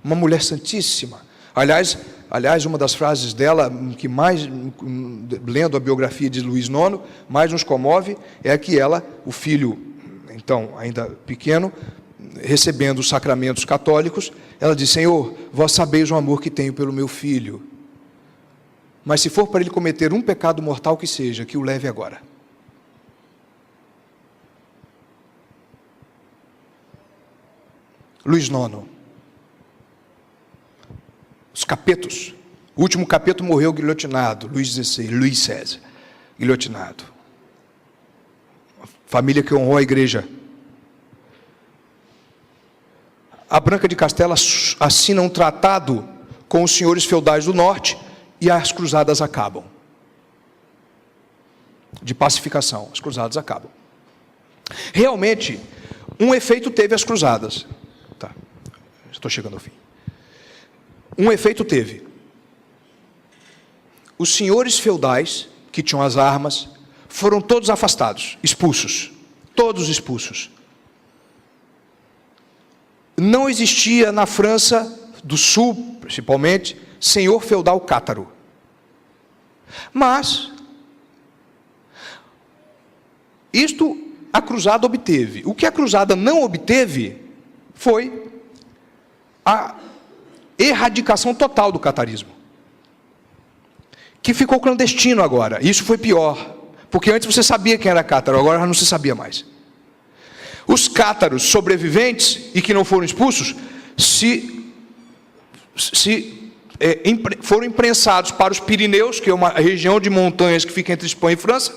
uma mulher santíssima. Aliás, uma das frases dela, que mais, lendo a biografia de Luís IX, mais nos comove, é que ela, o filho, então, ainda pequeno, recebendo os sacramentos católicos, ela diz: Senhor, vós sabeis o amor que tenho pelo meu filho, mas se for para ele cometer um pecado mortal que seja, que o leve agora. Luís IX. Os capetos. O último capeto morreu guilhotinado, Luís XVI, guilhotinado. Família que honrou a igreja. A Branca de Castela assina um tratado com os senhores feudais do norte e as cruzadas acabam. De pacificação, as cruzadas acabam. Realmente, um efeito teve as cruzadas. Tá, estou chegando ao fim. Um efeito teve. Os senhores feudais, que tinham as armas, foram todos afastados, expulsos. Todos expulsos. Não existia na França do Sul, principalmente, senhor feudal cátaro. Mas, isto a cruzada obteve. O que a cruzada não obteve foi a erradicação total do catarismo, que ficou clandestino agora. Isso foi pior, porque antes você sabia quem era cátaro, agora não se sabia mais. Os sobreviventes e que não foram expulsos foram imprensados para os Pirineus, que é uma região de montanhas que fica entre Espanha e França,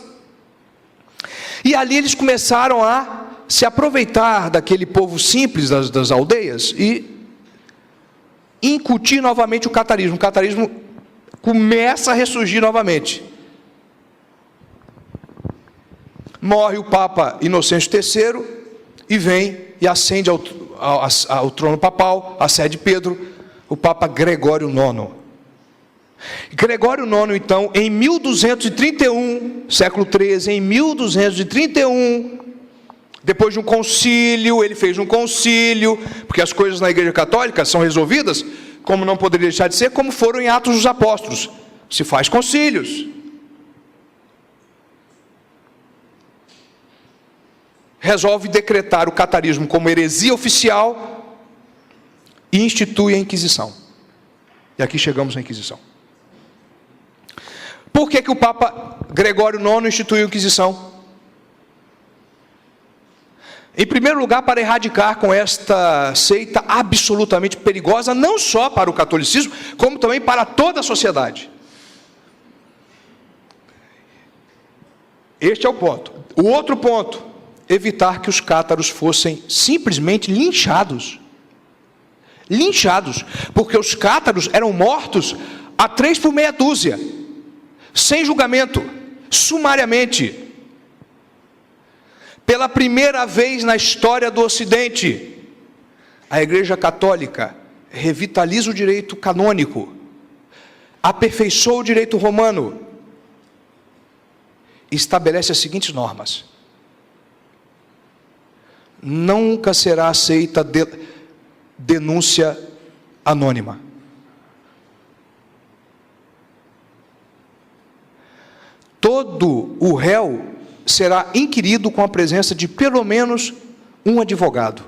e ali eles começaram a se aproveitar daquele povo simples das aldeias e incutir novamente o catarismo. O catarismo começa a ressurgir novamente. Morre o Papa Inocêncio III e vem e ascende ao trono papal, a sede de Pedro, o Papa Gregório IX. Gregório IX, então, em 1231, século XIII, em 1231, depois de um concílio, ele fez um concílio, porque as coisas na Igreja Católica são resolvidas, como não poderia deixar de ser, como foram em Atos dos Apóstolos. Se faz concílios. Resolve decretar o catarismo como heresia oficial e institui a Inquisição. E aqui chegamos à Inquisição. Por que o Papa Gregório IX instituiu a Inquisição? Em primeiro lugar, para erradicar com esta seita absolutamente perigosa, não só para o catolicismo, como também para toda a sociedade. Este é o ponto. O outro ponto, evitar que os cátaros fossem simplesmente linchados. Linchados, porque os cátaros eram mortos a 3 por meia dúzia, sem julgamento, sumariamente. Pela primeira vez na história do Ocidente, a Igreja Católica revitaliza o direito canônico, aperfeiçoa o direito romano, e estabelece as seguintes normas: nunca será aceita denúncia anônima. Todo o réu será inquirido com a presença de pelo menos um advogado.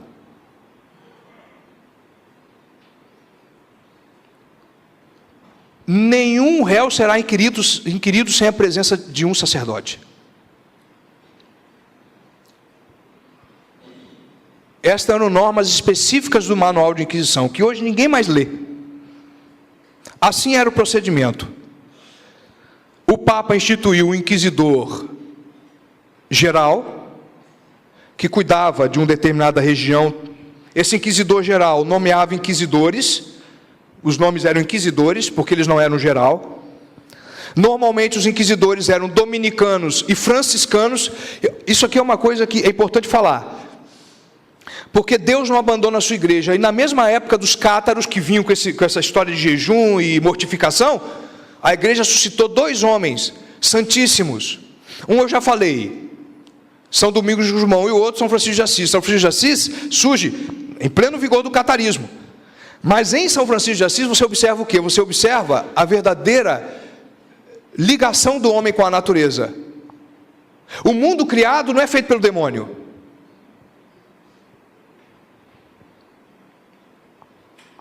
Nenhum réu será inquirido sem a presença de um sacerdote. Estas eram normas específicas do manual de inquisição, que hoje ninguém mais lê. Assim era o procedimento. O Papa instituiu o inquisidor geral, que cuidava de uma determinada região. Esse inquisidor geral nomeava inquisidores. Os nomes eram inquisidores, porque eles não eram geral. Normalmente os inquisidores eram dominicanos e franciscanos. Isso aqui é uma coisa que é importante falar, porque Deus não abandona a sua igreja. E na mesma época dos cátaros, que vinham com essa história de jejum e mortificação, a igreja suscitou 2 homens santíssimos. Um eu já falei, São Domingos de Gusmão, e o outro São Francisco de Assis. São Francisco de Assis surge em pleno vigor do catarismo. Mas em São Francisco de Assis você observa o quê? Você observa a verdadeira ligação do homem com a natureza. O mundo criado não é feito pelo demônio.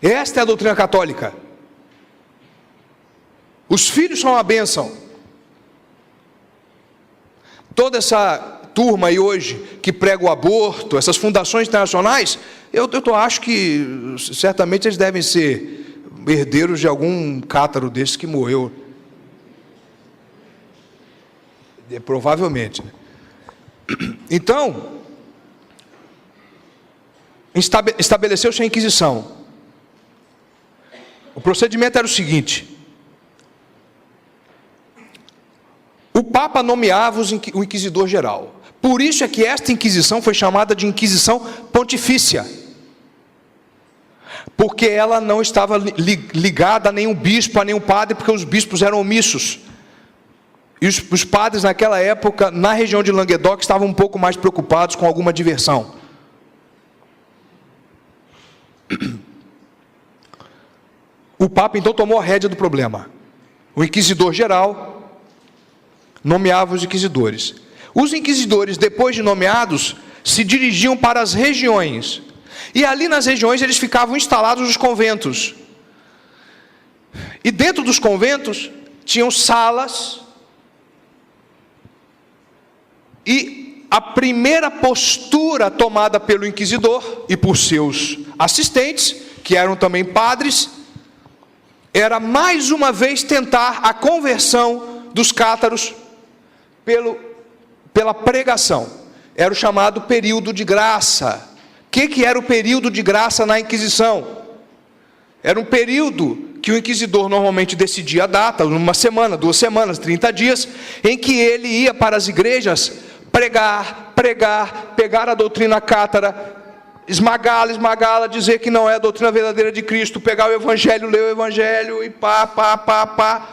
Esta é a doutrina católica. Os filhos são uma bênção. Toda essa turma aí hoje que prega o aborto, essas fundações internacionais, eu acho que certamente eles devem ser herdeiros de algum cátaro desses que morreu. Provavelmente. Então, estabeleceu-se a Inquisição. O procedimento era o seguinte: o Papa nomeava o inquisidor geral. Por isso é que esta Inquisição foi chamada de Inquisição Pontifícia, porque ela não estava ligada a nenhum bispo, a nenhum padre, porque os bispos eram omissos. E os padres naquela época, na região de Languedoc, estavam um pouco mais preocupados com alguma diversão. O Papa então tomou a rédea do problema. O inquisidor geral nomeava os inquisidores. Os inquisidores, depois de nomeados, se dirigiam para as regiões. E ali nas regiões eles ficavam instalados nos conventos. E dentro dos conventos tinham salas. E a primeira postura tomada pelo inquisidor e por seus assistentes, que eram também padres, era mais uma vez tentar a conversão dos cátaros pela pregação. Era o chamado período de graça. O que era o período de graça na Inquisição? Era um período que o inquisidor normalmente decidia a data, uma semana, 2 semanas, 30 dias, em que ele ia para as igrejas pregar, pegar a doutrina cátara, esmagá-la, dizer que não é a doutrina verdadeira de Cristo, pegar o Evangelho, ler o Evangelho e pá.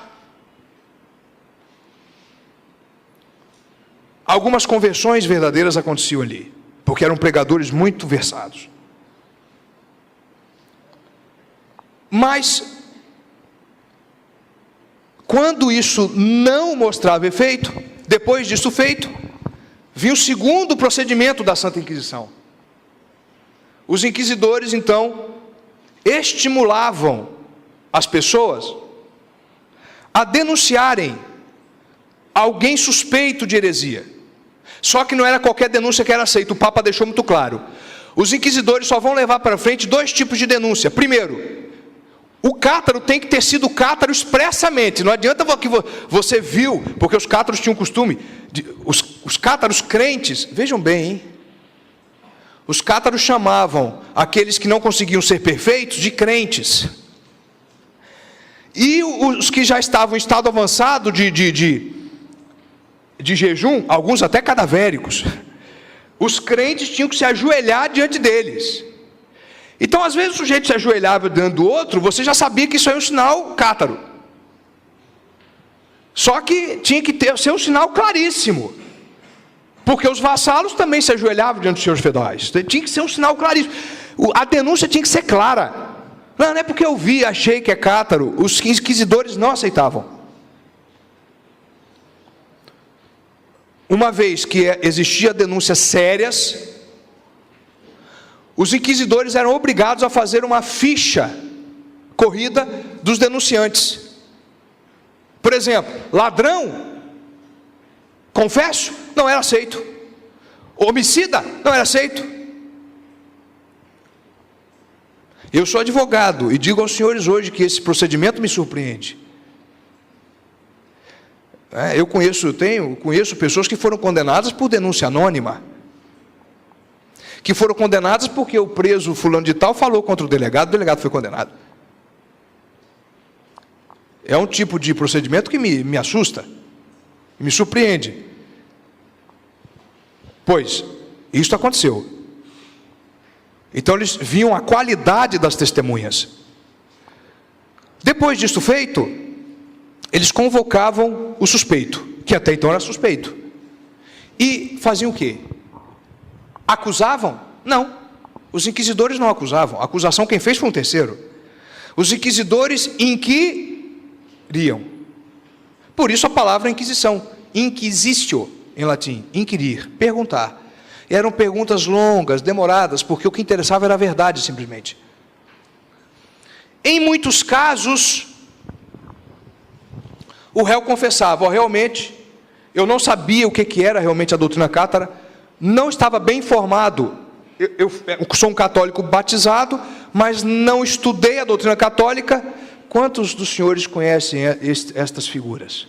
Algumas conversões verdadeiras aconteciam ali, porque eram pregadores muito versados. Mas, quando isso não mostrava efeito, depois disso feito, vinha o segundo procedimento da Santa Inquisição. Os inquisidores, então, estimulavam as pessoas a denunciarem alguém suspeito de heresia. Só que não era qualquer denúncia que era aceita. O Papa deixou muito claro. Os inquisidores só vão levar para frente 2 tipos de denúncia. Primeiro, o cátaro tem que ter sido cátaro expressamente. Não adianta que você viu, porque os cátaros tinham o costume, os cátaros crentes, vejam bem, hein? Os cátaros chamavam aqueles que não conseguiam ser perfeitos de crentes. E os que já estavam em estado avançado de jejum, alguns até cadavéricos, os crentes tinham que se ajoelhar diante deles. Então, às vezes, o sujeito se ajoelhava diante do outro, você já sabia que isso é um sinal cátaro. Só que tinha que ser um sinal claríssimo. Porque os vassalos também se ajoelhavam diante dos seus feudais. Tinha que ser um sinal claríssimo. A denúncia tinha que ser clara. Não é porque eu vi, achei que é cátaro. Os inquisidores não aceitavam. Uma vez que existia denúncias sérias, os inquisidores eram obrigados a fazer uma ficha corrida dos denunciantes. Por exemplo, ladrão, confesso, não era aceito. Homicida, não era aceito. Eu sou advogado e digo aos senhores hoje que esse procedimento me surpreende. Eu conheço pessoas que foram condenadas por denúncia anônima, que foram condenadas porque o preso fulano de tal falou contra o delegado foi condenado. É um tipo de procedimento que me assusta, me surpreende. Pois, isso aconteceu. Então eles viam a qualidade das testemunhas. Depois disso feito, eles convocavam o suspeito, que até então era suspeito. E faziam o quê? Acusavam? Não. Os inquisidores não acusavam. A acusação quem fez foi um terceiro. Os inquisidores inquiriam. Por isso a palavra inquisição. Inquisitio, em latim. Inquirir, perguntar. Eram perguntas longas, demoradas, porque o que interessava era a verdade, simplesmente. Em muitos casos, o réu confessava: realmente, eu não sabia o que era realmente a doutrina cátara, não estava bem informado. Eu sou um católico batizado, mas não estudei a doutrina católica. Quantos dos senhores conhecem estas figuras?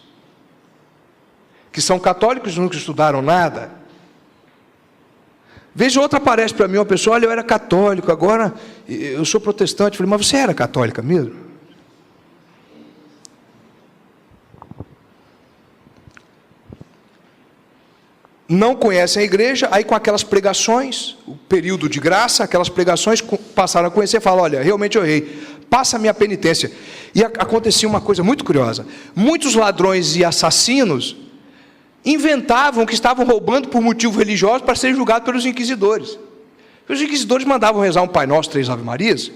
Que são católicos e nunca estudaram nada? Veja, outra aparece para mim, uma pessoa: olha, eu era católico, agora eu sou protestante. Eu falei: mas você era católica mesmo? Não conhecem a igreja, aí com aquelas pregações, o período de graça, aquelas pregações, passaram a conhecer, falam: olha, realmente eu errei, passa a minha penitência. E acontecia uma coisa muito curiosa: muitos ladrões e assassinos inventavam que estavam roubando por motivo religioso para serem julgados pelos inquisidores. Os inquisidores mandavam rezar um Pai Nosso, 3 Ave Marias,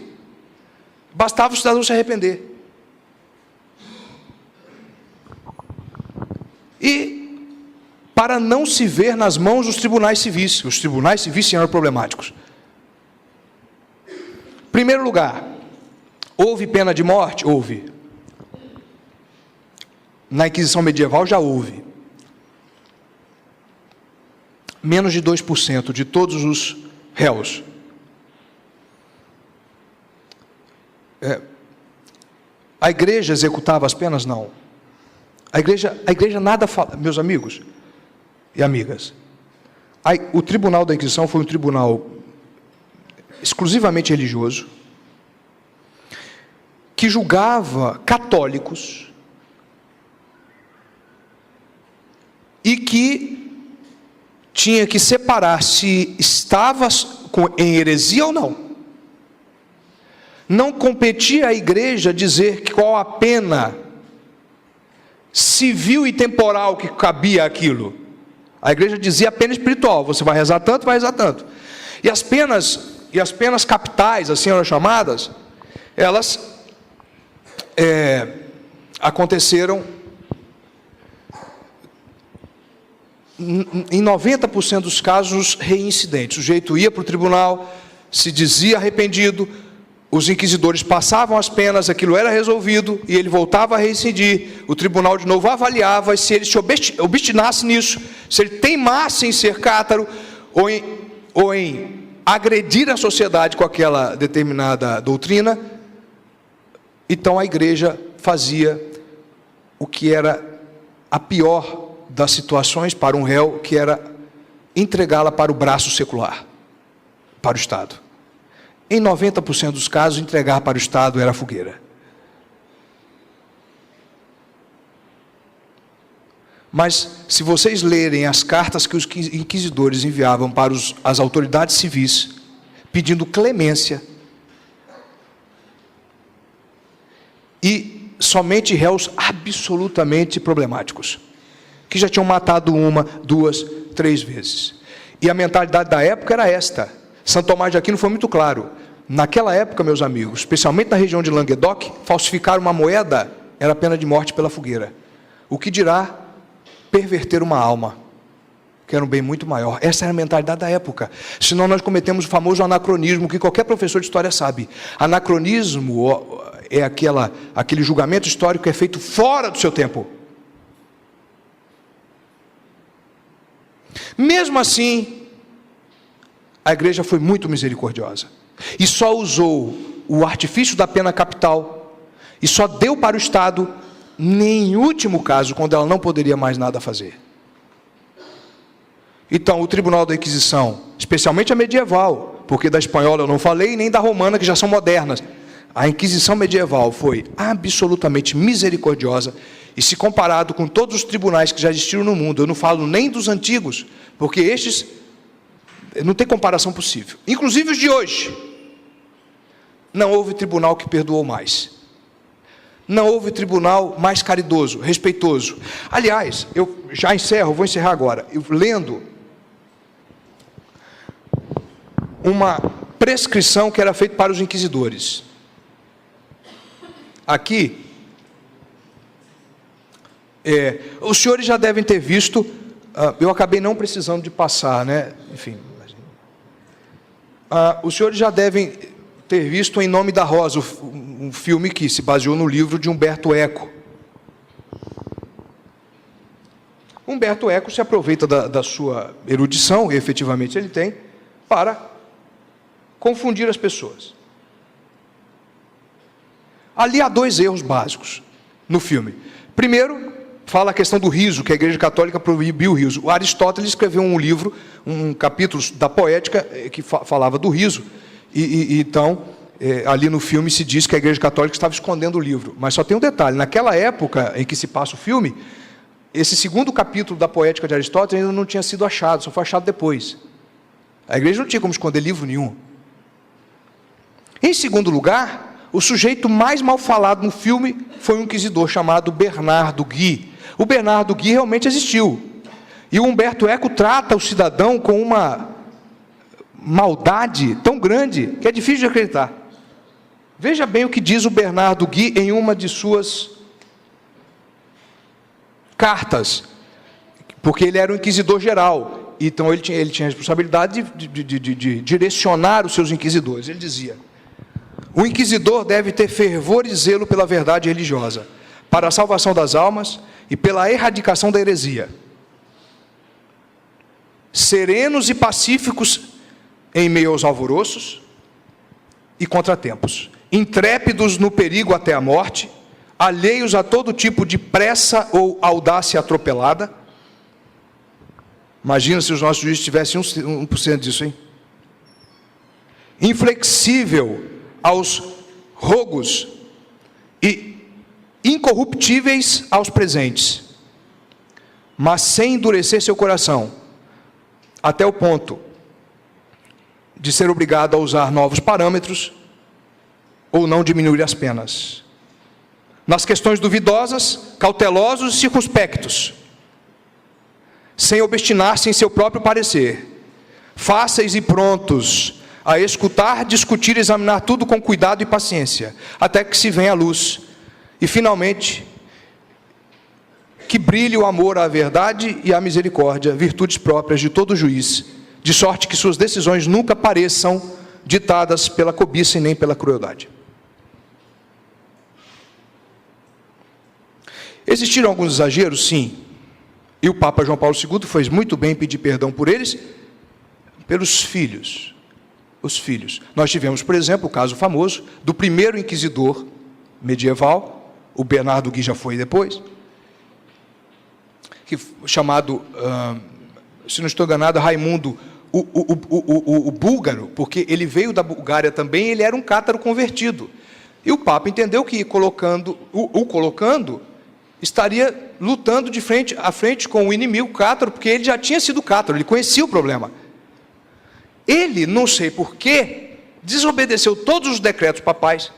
bastava o cidadão se arrepender. E para não se ver nas mãos dos tribunais civis. Os tribunais civis eram problemáticos. Em primeiro lugar, houve pena de morte? Houve. Na Inquisição medieval já houve. Menos de 2% de todos os réus. A igreja executava as penas? Não. A igreja nada fala, meus amigos e amigas. O tribunal da Inquisição foi um tribunal exclusivamente religioso, que julgava católicos e que tinha que separar se estava em heresia ou não. Não competia à igreja dizer qual a pena civil e temporal que cabia aquilo. A igreja dizia a pena espiritual: você vai rezar tanto, vai rezar tanto. E as penas capitais, assim eram chamadas, elas aconteceram em 90% dos casos reincidentes. O sujeito ia para o tribunal, se dizia arrependido, os inquisidores passavam as penas, aquilo era resolvido, e ele voltava a reincidir. O tribunal de novo avaliava, e se ele se obstinasse nisso, se ele teimasse em ser cátaro, ou em agredir a sociedade com aquela determinada doutrina, então a igreja fazia o que era a pior das situações para um réu, que era entregá-la para o braço secular, para o Estado. Em 90% dos casos, entregar para o Estado era a fogueira. Mas, se vocês lerem as cartas que os inquisidores enviavam para as autoridades civis, pedindo clemência, e somente réus absolutamente problemáticos, que já tinham matado 1, 2, 3 vezes. E a mentalidade da época era esta. Santo Tomás de Aquino foi muito claro. Naquela época, meus amigos, especialmente na região de Languedoc, falsificar uma moeda era pena de morte pela fogueira. O que dirá perverter uma alma, que era um bem muito maior. Essa era a mentalidade da época. Senão nós cometemos o famoso anacronismo, que qualquer professor de história sabe. Anacronismo é aquele julgamento histórico que é feito fora do seu tempo. Mesmo assim, a igreja foi muito misericordiosa. E só usou o artifício da pena capital, e só deu para o Estado, em último caso, quando ela não poderia mais nada fazer. Então, o Tribunal da Inquisição, especialmente a medieval, porque da espanhola eu não falei, nem da romana, que já são modernas. A Inquisição medieval foi absolutamente misericordiosa, e se comparado com todos os tribunais que já existiram no mundo, eu não falo nem dos antigos, porque estes não tem comparação possível. Inclusive os de hoje. Não houve tribunal que perdoou mais. Não houve tribunal mais caridoso, respeitoso. Aliás, eu já encerro, vou encerrar agora, lendo uma prescrição que era feita para os inquisidores. Aqui, os senhores já devem ter visto, eu acabei não precisando de passar, né? Enfim, os senhores já devem ter visto Em Nome da Rosa, um filme que se baseou no livro de Umberto Eco. Umberto Eco se aproveita da sua erudição, e efetivamente ele tem, para confundir as pessoas. Ali há 2 erros básicos no filme. Primeiro, fala a questão do riso, que a Igreja Católica proibiu o riso. O Aristóteles escreveu um livro, um capítulo da Poética, que falava do riso. Então, ali no filme se diz que a Igreja Católica estava escondendo o livro. Mas só tem um detalhe, naquela época em que se passa o filme, esse segundo capítulo da Poética de Aristóteles ainda não tinha sido achado, só foi achado depois. A igreja não tinha como esconder livro nenhum. Em segundo lugar, o sujeito mais mal falado no filme foi um inquisidor chamado Bernardo Guy. O Bernardo Guy realmente existiu. E o Umberto Eco trata o cidadão com uma maldade tão grande que é difícil de acreditar. Veja bem o que diz o Bernardo Guy em uma de suas cartas, porque ele era o inquisidor geral, então ele tinha a responsabilidade de direcionar os seus inquisidores. Ele dizia: o inquisidor deve ter fervor e zelo pela verdade religiosa, para a salvação das almas e pela erradicação da heresia. Serenos e pacíficos em meio aos alvoroços e contratempos, intrépidos no perigo até a morte, alheios a todo tipo de pressa ou audácia atropelada. Imagina se os nossos juízes tivessem 1% disso, hein? Inflexível aos rogos e incorruptíveis aos presentes, mas sem endurecer seu coração, até o ponto de ser obrigado a usar novos parâmetros ou não diminuir as penas. Nas questões duvidosas, cautelosos e circunspectos, sem obstinar-se em seu próprio parecer, fáceis e prontos a escutar, discutir e examinar tudo com cuidado e paciência, até que se venha a luz, e finalmente, que brilhe o amor à verdade e à misericórdia, virtudes próprias de todo juiz, de sorte que suas decisões nunca pareçam ditadas pela cobiça e nem pela crueldade. Existiram alguns exageros? Sim. E o Papa João Paulo II fez muito bem em pedir perdão por eles, pelos filhos. Os filhos. Nós tivemos, por exemplo, o caso famoso do primeiro inquisidor medieval, o Bernardo Guy já foi depois, chamado, se não estou enganado, Raimundo, o búlgaro, porque ele veio da Bulgária também, ele era um cátaro convertido. E o Papa entendeu que colocando, estaria lutando de frente a frente com o inimigo cátaro, porque ele já tinha sido cátaro, ele conhecia o problema. Ele, não sei porquê, desobedeceu todos os decretos papais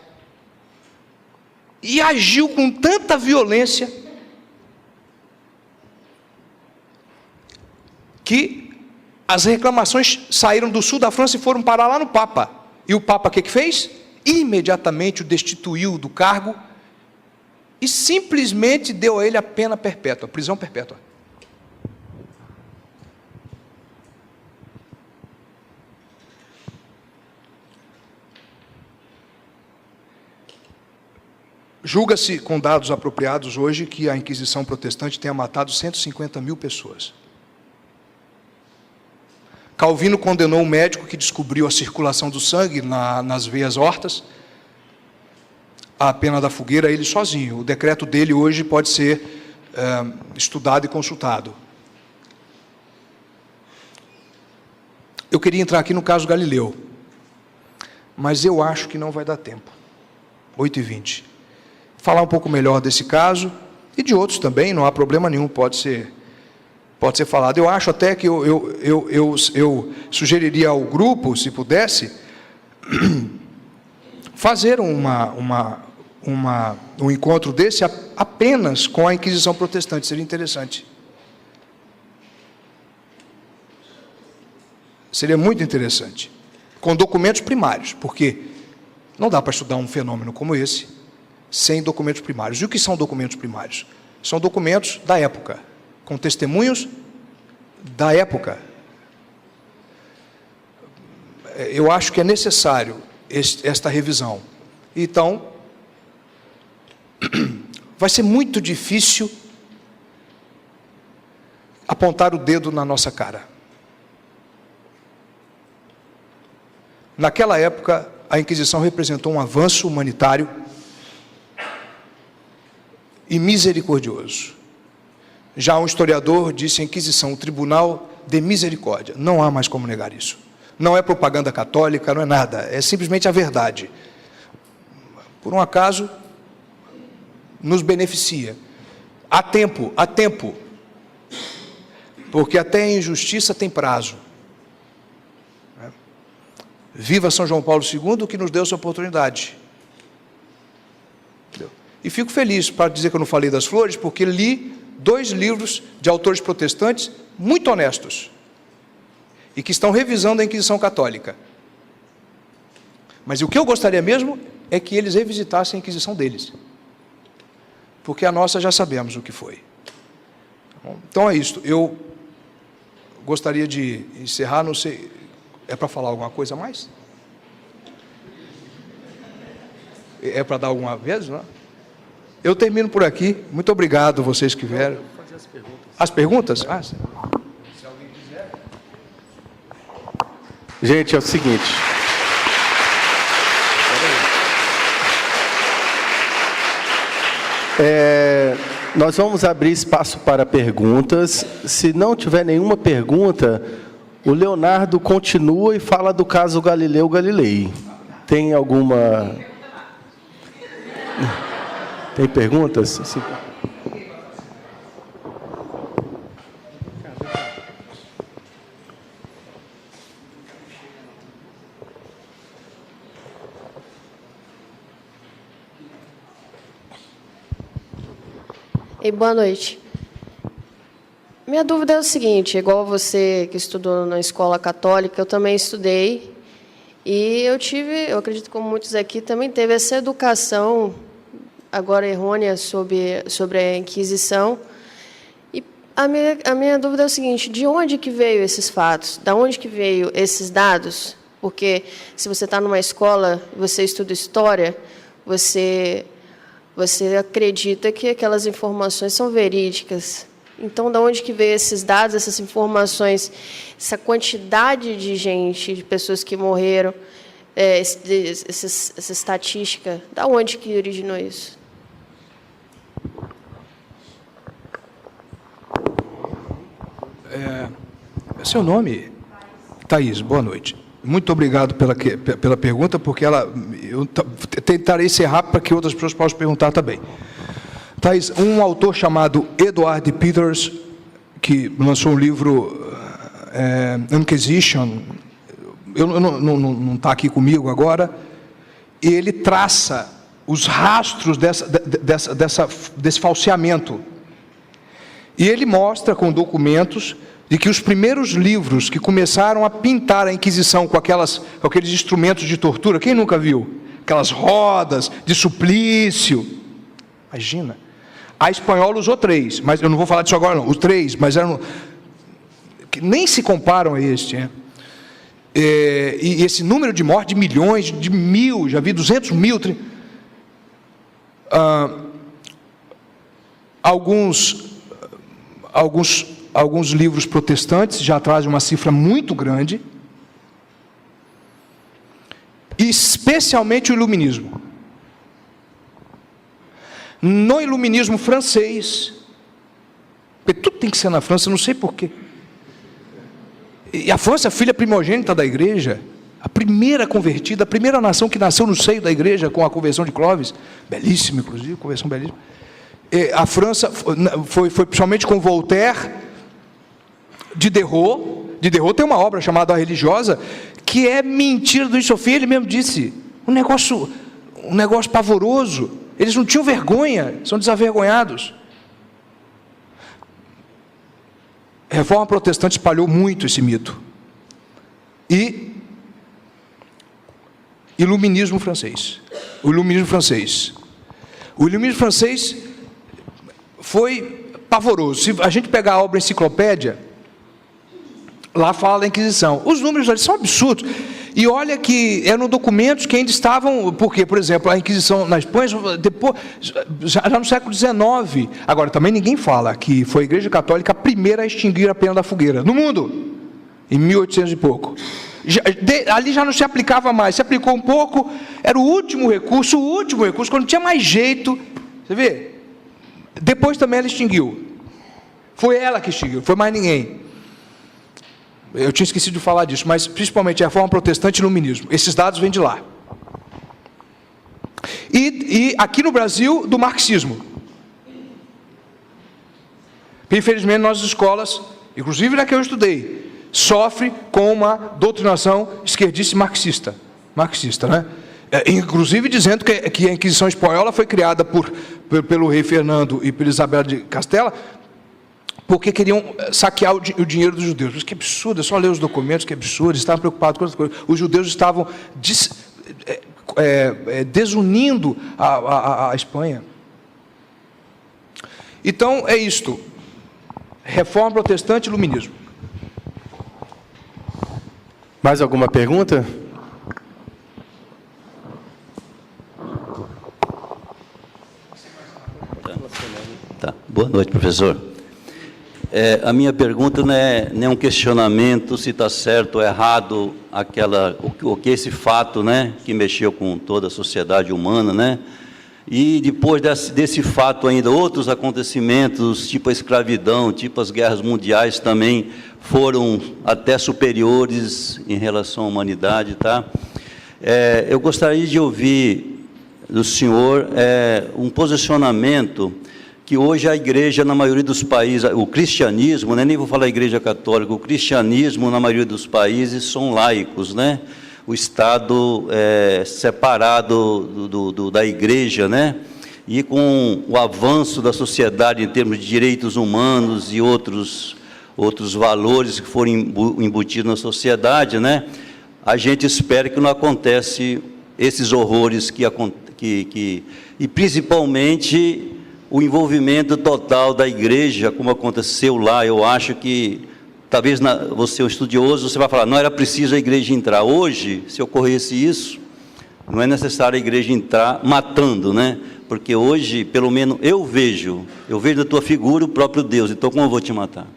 e agiu com tanta violência que as reclamações saíram do sul da França e foram parar lá no Papa. E o Papa o que fez? Imediatamente o destituiu do cargo e simplesmente deu a ele a pena perpétua, a prisão perpétua. Julga-se, com dados apropriados hoje, que a Inquisição protestante tenha matado 150 mil pessoas. Calvino condenou um médico que descobriu a circulação do sangue nas veias hortas à pena da fogueira, ele sozinho. O decreto dele hoje pode ser estudado e consultado. Eu queria entrar aqui no caso Galileu, mas eu acho que não vai dar tempo. 8h20. Falar um pouco melhor desse caso e de outros também, não há problema nenhum, pode ser falado. Eu acho até que eu sugeriria ao grupo, se pudesse, fazer um encontro desse apenas com a Inquisição protestante, seria interessante. Seria muito interessante, com documentos primários, porque não dá para estudar um fenômeno como esse sem documentos primários. E o que são documentos primários? São documentos da época, com testemunhos da época. Eu acho que é necessário esta revisão. Então, vai ser muito difícil apontar o dedo na nossa cara. Naquela época, a Inquisição representou um avanço humanitário e misericordioso. Já um historiador disse a Inquisição, o tribunal de misericórdia. Não há mais como negar isso. Não é propaganda católica, não é nada, é simplesmente a verdade. Por um acaso, nos beneficia. Há tempo, porque até a injustiça tem prazo. Viva São João Paulo II, que nos deu essa oportunidade. E fico feliz, para dizer que eu não falei das flores, porque li 2 livros de autores protestantes muito honestos e que estão revisando a Inquisição Católica. Mas o que eu gostaria mesmo é que eles revisitassem a Inquisição deles, porque a nossa já sabemos o que foi. Então é isso. Eu gostaria de encerrar, não sei, é para falar alguma coisa a mais? É para dar alguma vez, não? Eu termino por aqui. Muito obrigado vocês que vieram. Eu vou fazer as perguntas. As perguntas? Ah, sim. Se alguém quiser. Gente, é o seguinte. Nós vamos abrir espaço para perguntas. Se não tiver nenhuma pergunta, o Leonardo continua e fala do caso Galileu Galilei. Tem alguma... Tem perguntas? Sim. E boa noite. Minha dúvida é o seguinte, igual você que estudou na escola católica, eu também estudei, e eu acredito como muitos aqui, também teve essa educação, agora errônea, sobre a Inquisição. E a minha dúvida é o seguinte, de onde que veio esses fatos? De onde que veio esses dados? Porque se você está numa escola, você estuda história, você acredita que aquelas informações são verídicas. Então, de onde que veio esses dados, essas informações, essa quantidade de gente, de pessoas que morreram, essa estatística, de onde que originou isso? Seu nome? Thaís, boa noite. Muito obrigado pela pergunta, porque eu tentarei ser rápido para que outras pessoas possam perguntar também. Thaís, um autor chamado Edward Peters, que lançou um livro, Inquisition, não está aqui comigo agora, e ele traça os rastros desse falseamento. E ele mostra com documentos de que os primeiros livros que começaram a pintar a Inquisição com aqueles instrumentos de tortura, quem nunca viu? Aquelas rodas de suplício. Imagina. A espanhola usou 3, mas eu não vou falar disso agora não. Os 3, mas eram que nem se comparam a este. Né? E esse número de mortes, de milhões, de mil, já vi 200 mil. Alguns livros protestantes já trazem uma cifra muito grande, especialmente o iluminismo. No iluminismo francês, porque tudo tem que ser na França, não sei porquê. E a França é a filha primogênita da igreja, a primeira convertida, a primeira nação que nasceu no seio da igreja com a conversão de Clovis, belíssima inclusive, conversão belíssima. A França foi principalmente com Voltaire, Diderot. Diderot tem uma obra chamada A Religiosa, que é mentira do Sofia, ele mesmo disse, um negócio pavoroso. Eles não tinham vergonha, são desavergonhados. A Reforma Protestante espalhou muito esse mito. E iluminismo francês. O iluminismo francês foi pavoroso. Se a gente pegar a obra Enciclopédia, lá fala da Inquisição. Os números ali são absurdos. E olha que eram documentos que ainda estavam... Porque, por exemplo, a Inquisição na Espanha, depois, já no século XIX... Agora, também ninguém fala que foi a Igreja Católica a primeira a extinguir a pena da fogueira. No mundo. Em 1800 e pouco. Ali já não se aplicava mais. Se aplicou um pouco, era o último recurso, quando não tinha mais jeito. Você vê? Depois também ela extinguiu. Foi ela que extinguiu, foi mais ninguém. Eu tinha esquecido de falar disso, mas principalmente a Reforma Protestante e o Iluminismo. Esses dados vêm de lá. E aqui no Brasil, do marxismo. Infelizmente, nossas escolas, inclusive na que eu estudei, sofrem com uma doutrinação esquerdista e marxista, né? Inclusive dizendo que a Inquisição espanhola foi criada pelo rei Fernando e pela Isabel de Castela, porque queriam saquear o dinheiro dos judeus. Mas que absurdo, é só ler os documentos, que absurdo, eles estavam preocupados com outras coisas. Os judeus estavam desunindo a Espanha. Então, é isto. Reforma Protestante e Iluminismo. Mais alguma pergunta? Tá. Boa noite, professor. A minha pergunta não é um questionamento se está certo ou errado o que esse fato, né, que mexeu com toda a sociedade humana, né? E depois desse fato ainda, outros acontecimentos, tipo a escravidão, tipo as guerras mundiais também foram até superiores em relação à humanidade, tá? Eu gostaria de ouvir do senhor um posicionamento que hoje a igreja, na maioria dos países, o cristianismo, né, nem vou falar igreja católica, o cristianismo, na maioria dos países, são laicos, né? O Estado separado da igreja, né? E com o avanço da sociedade em termos de direitos humanos e outros valores que foram embutidos na sociedade, né? A gente espera que não acontece esses horrores e principalmente o envolvimento total da igreja, como aconteceu lá. Eu acho que, talvez você é um estudioso, você vai falar, não era preciso a igreja entrar. Hoje, se ocorresse isso, não é necessário a igreja entrar matando, né? Porque hoje, pelo menos, eu vejo na tua figura o próprio Deus, então como eu vou te matar?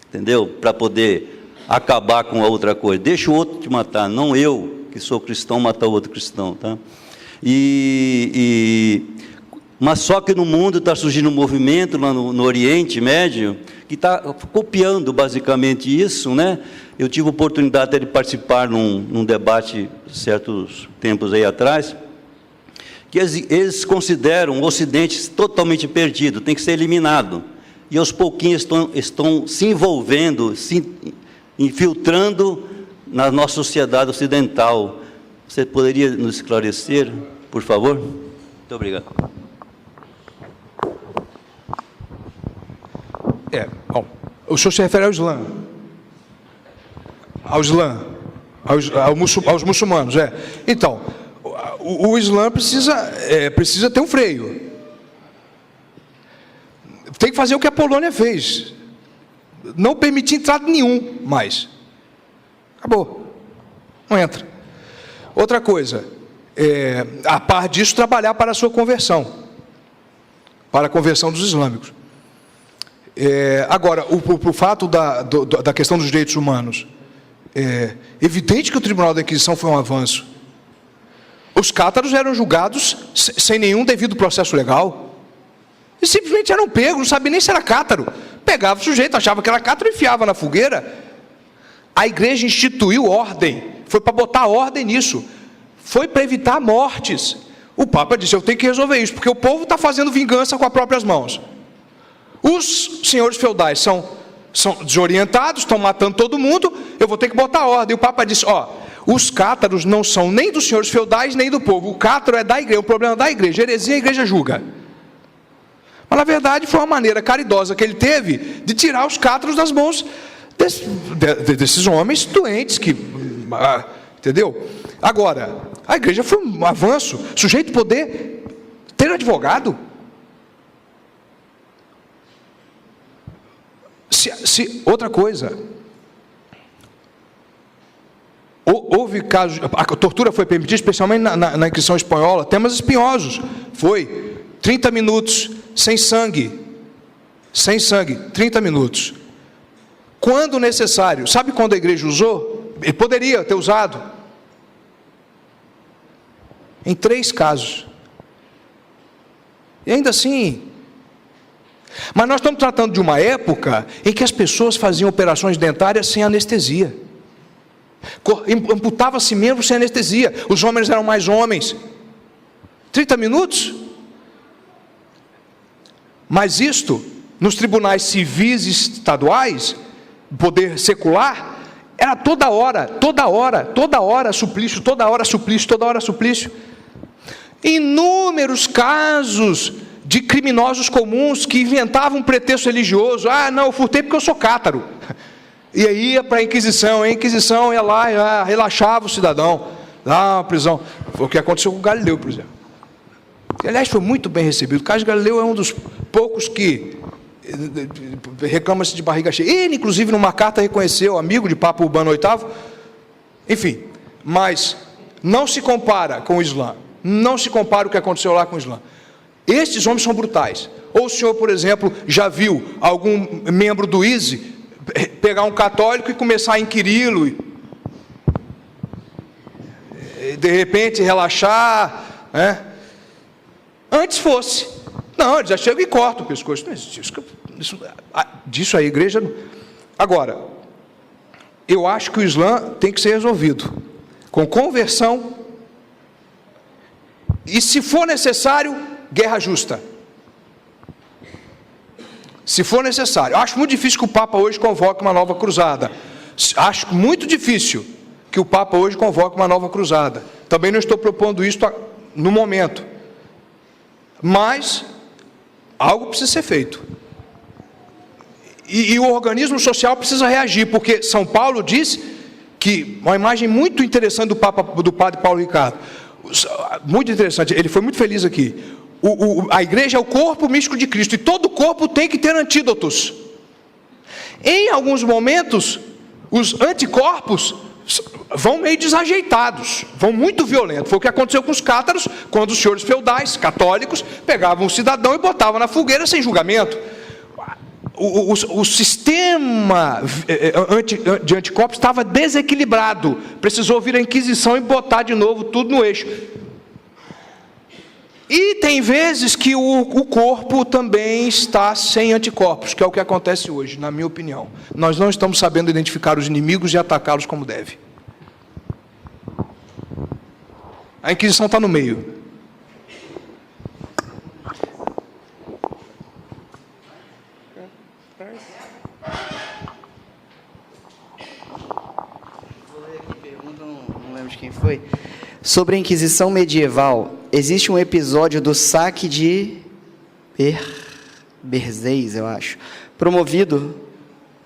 Entendeu? Para poder acabar com a outra coisa. Deixa o outro te matar, não eu, que sou cristão, matar o outro cristão, tá? Mas só que no mundo está surgindo um movimento lá no Oriente Médio que está copiando basicamente isso, né? Eu tive a oportunidade de participar num debate certos tempos aí atrás, que eles consideram o Ocidente totalmente perdido, tem que ser eliminado. E aos pouquinhos estão se envolvendo, se infiltrando na nossa sociedade ocidental. Você poderia nos esclarecer, por favor? Muito obrigado. Bom, o senhor se refere ao Islã. ao Islã, aos muçulmanos, Então, o Islã precisa ter um freio. Tem que fazer o que a Polônia fez. Não permitir entrada nenhum mais. Acabou. Não entra. Outra coisa, a par disso, trabalhar para a sua conversão. Para a conversão dos islâmicos. Agora, o fato da questão dos direitos humanos, é evidente que o Tribunal da Inquisição foi um avanço. Os cátaros eram julgados sem nenhum devido processo legal. E simplesmente eram pegos, não sabia nem se era cátaro. Pegava o sujeito, achava que era cátaro e enfiava na fogueira. A igreja instituiu ordem, foi para botar ordem nisso. Foi para evitar mortes. O Papa disse, eu tenho que resolver isso, porque o povo está fazendo vingança com as próprias mãos. Os senhores feudais são desorientados, estão matando todo mundo, eu vou ter que botar ordem. E o Papa disse, os cátaros não são nem dos senhores feudais, nem do povo. O cátaro é da igreja, o problema é da igreja. Heresia, a igreja julga. Mas, na verdade, foi uma maneira caridosa que ele teve de tirar os cátaros das mãos desses homens doentes que... entendeu? Agora, a igreja foi um avanço. O sujeito poder ter advogado. Outra coisa, houve casos, a tortura foi permitida, especialmente na Inquisição espanhola, temas espinhosos, foi 30 minutos, sem sangue, 30 minutos, quando necessário. Sabe quando a igreja usou? Ele poderia ter usado, em 3 casos, e ainda assim. Mas nós estamos tratando de uma época em que as pessoas faziam operações dentárias sem anestesia. Amputava-se membros sem anestesia. Os homens eram mais homens. 30 minutos? Mas isto, nos tribunais civis e estaduais, poder secular, era toda hora suplício, toda hora suplício. Inúmeros casos de criminosos comuns que inventavam um pretexto religioso. Não, eu furtei porque eu sou cátaro. E aí ia para a Inquisição. A Inquisição ia lá, relaxava o cidadão, dá uma prisão. Foi o que aconteceu com Galileu, por exemplo. E, aliás, foi muito bem recebido. O caso de Galileu é um dos poucos que reclama-se de barriga cheia. Ele, inclusive, numa carta reconheceu, amigo de Papa Urbano VIII. Enfim, mas não se compara com o Islã. Não se compara o que aconteceu lá com o Islã. Estes homens são brutais. Ou o senhor, por exemplo, já viu algum membro do ISE pegar um católico e começar a inquiri-lo, e de repente relaxar, Antes fosse. Não, ele já chega e corta o pescoço. Não existe isso. Disso a igreja... Agora, eu acho que o Islã tem que ser resolvido com conversão e, se for necessário, guerra justa. Se for necessário. Acho muito difícil que o Papa hoje convoque uma nova cruzada. Acho muito difícil que o Papa hoje convoque uma nova cruzada. Também não estou propondo isso no momento. Mas algo precisa ser feito. E o organismo social precisa reagir, porque São Paulo diz que, uma imagem muito interessante do padre Paulo Ricardo, muito interessante, ele foi muito feliz aqui. A igreja é o corpo místico de Cristo, e todo corpo tem que ter antídotos. Em alguns momentos, os anticorpos vão meio desajeitados, vão muito violentos. Foi o que aconteceu com os cátaros, quando os senhores feudais, católicos, pegavam um cidadão e botavam na fogueira sem julgamento. O sistema de anticorpos estava desequilibrado, precisou vir a Inquisição e botar de novo tudo no eixo. E tem vezes que o corpo também está sem anticorpos, que é o que acontece hoje, na minha opinião. Nós não estamos sabendo identificar os inimigos e atacá-los como deve. A Inquisição está no meio. Vou ler aqui pergunta, não lembro de quem foi. Sobre a Inquisição medieval, existe um episódio do saque de Berzéis, eu acho, promovido...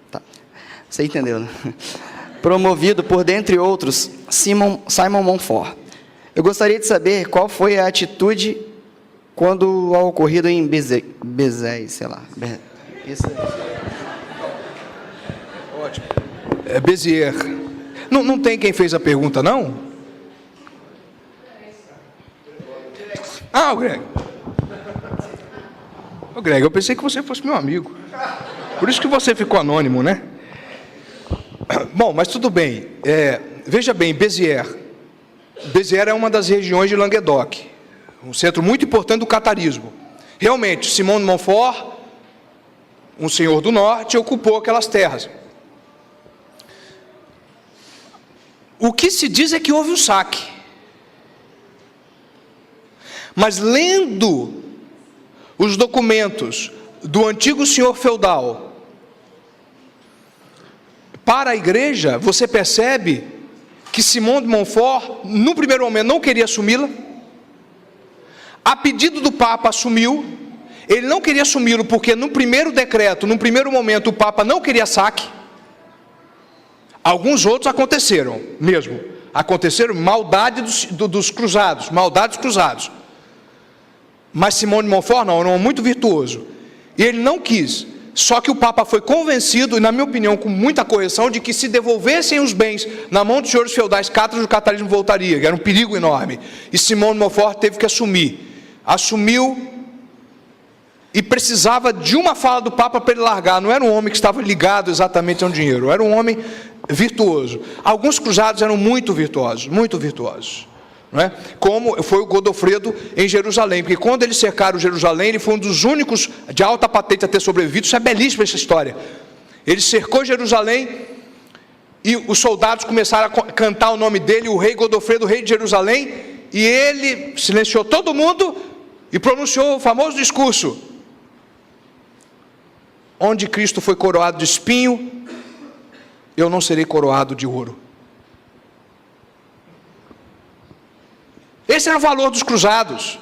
Tá, você entendeu, né? promovido por, dentre outros, Simon Montfort. Eu gostaria de saber qual foi a atitude quando ao ocorrido em Béziers, sei lá. Isso. Ótimo. Béziers. Não tem quem fez a pergunta, não? Ah, o Greg. Ô, Greg, eu pensei que você fosse meu amigo. Por isso que você ficou anônimo, né? Bom, mas tudo bem. Veja bem, Béziers. Béziers é uma das regiões de Languedoc, um centro muito importante do catarismo. Realmente, Simão de Montfort, um senhor do norte, ocupou aquelas terras. O que se diz é que houve um saque. Mas lendo os documentos do antigo senhor feudal para a igreja, você percebe que Simão de Montfort, no primeiro momento, não queria assumi-la. A pedido do Papa, assumiu. Ele não queria assumi-lo porque no primeiro decreto, no primeiro momento, o Papa não queria saque. Alguns outros aconteceram mesmo. Aconteceram maldade dos cruzados, maldades cruzados. Mas Simão de Montfort não, era um homem muito virtuoso. E ele não quis. Só que o Papa foi convencido, e na minha opinião com muita correção, de que se devolvessem os bens na mão dos senhores feudais cátaros, o catarismo voltaria, que era um perigo enorme. E Simão de Montfort teve que assumir. Assumiu e precisava de uma fala do Papa para ele largar. Não era um homem que estava ligado exatamente ao dinheiro, era um homem virtuoso. Alguns cruzados eram muito virtuosos, não é? Como foi o Godofredo em Jerusalém, porque quando eles cercaram Jerusalém, ele foi um dos únicos de alta patente a ter sobrevivido. Isso é belíssima essa história. Ele cercou Jerusalém e os soldados começaram a cantar o nome dele, o rei Godofredo, o rei de Jerusalém, e ele silenciou todo mundo e pronunciou o famoso discurso: onde Cristo foi coroado de espinho, eu não serei coroado de ouro. Esse era o valor dos cruzados.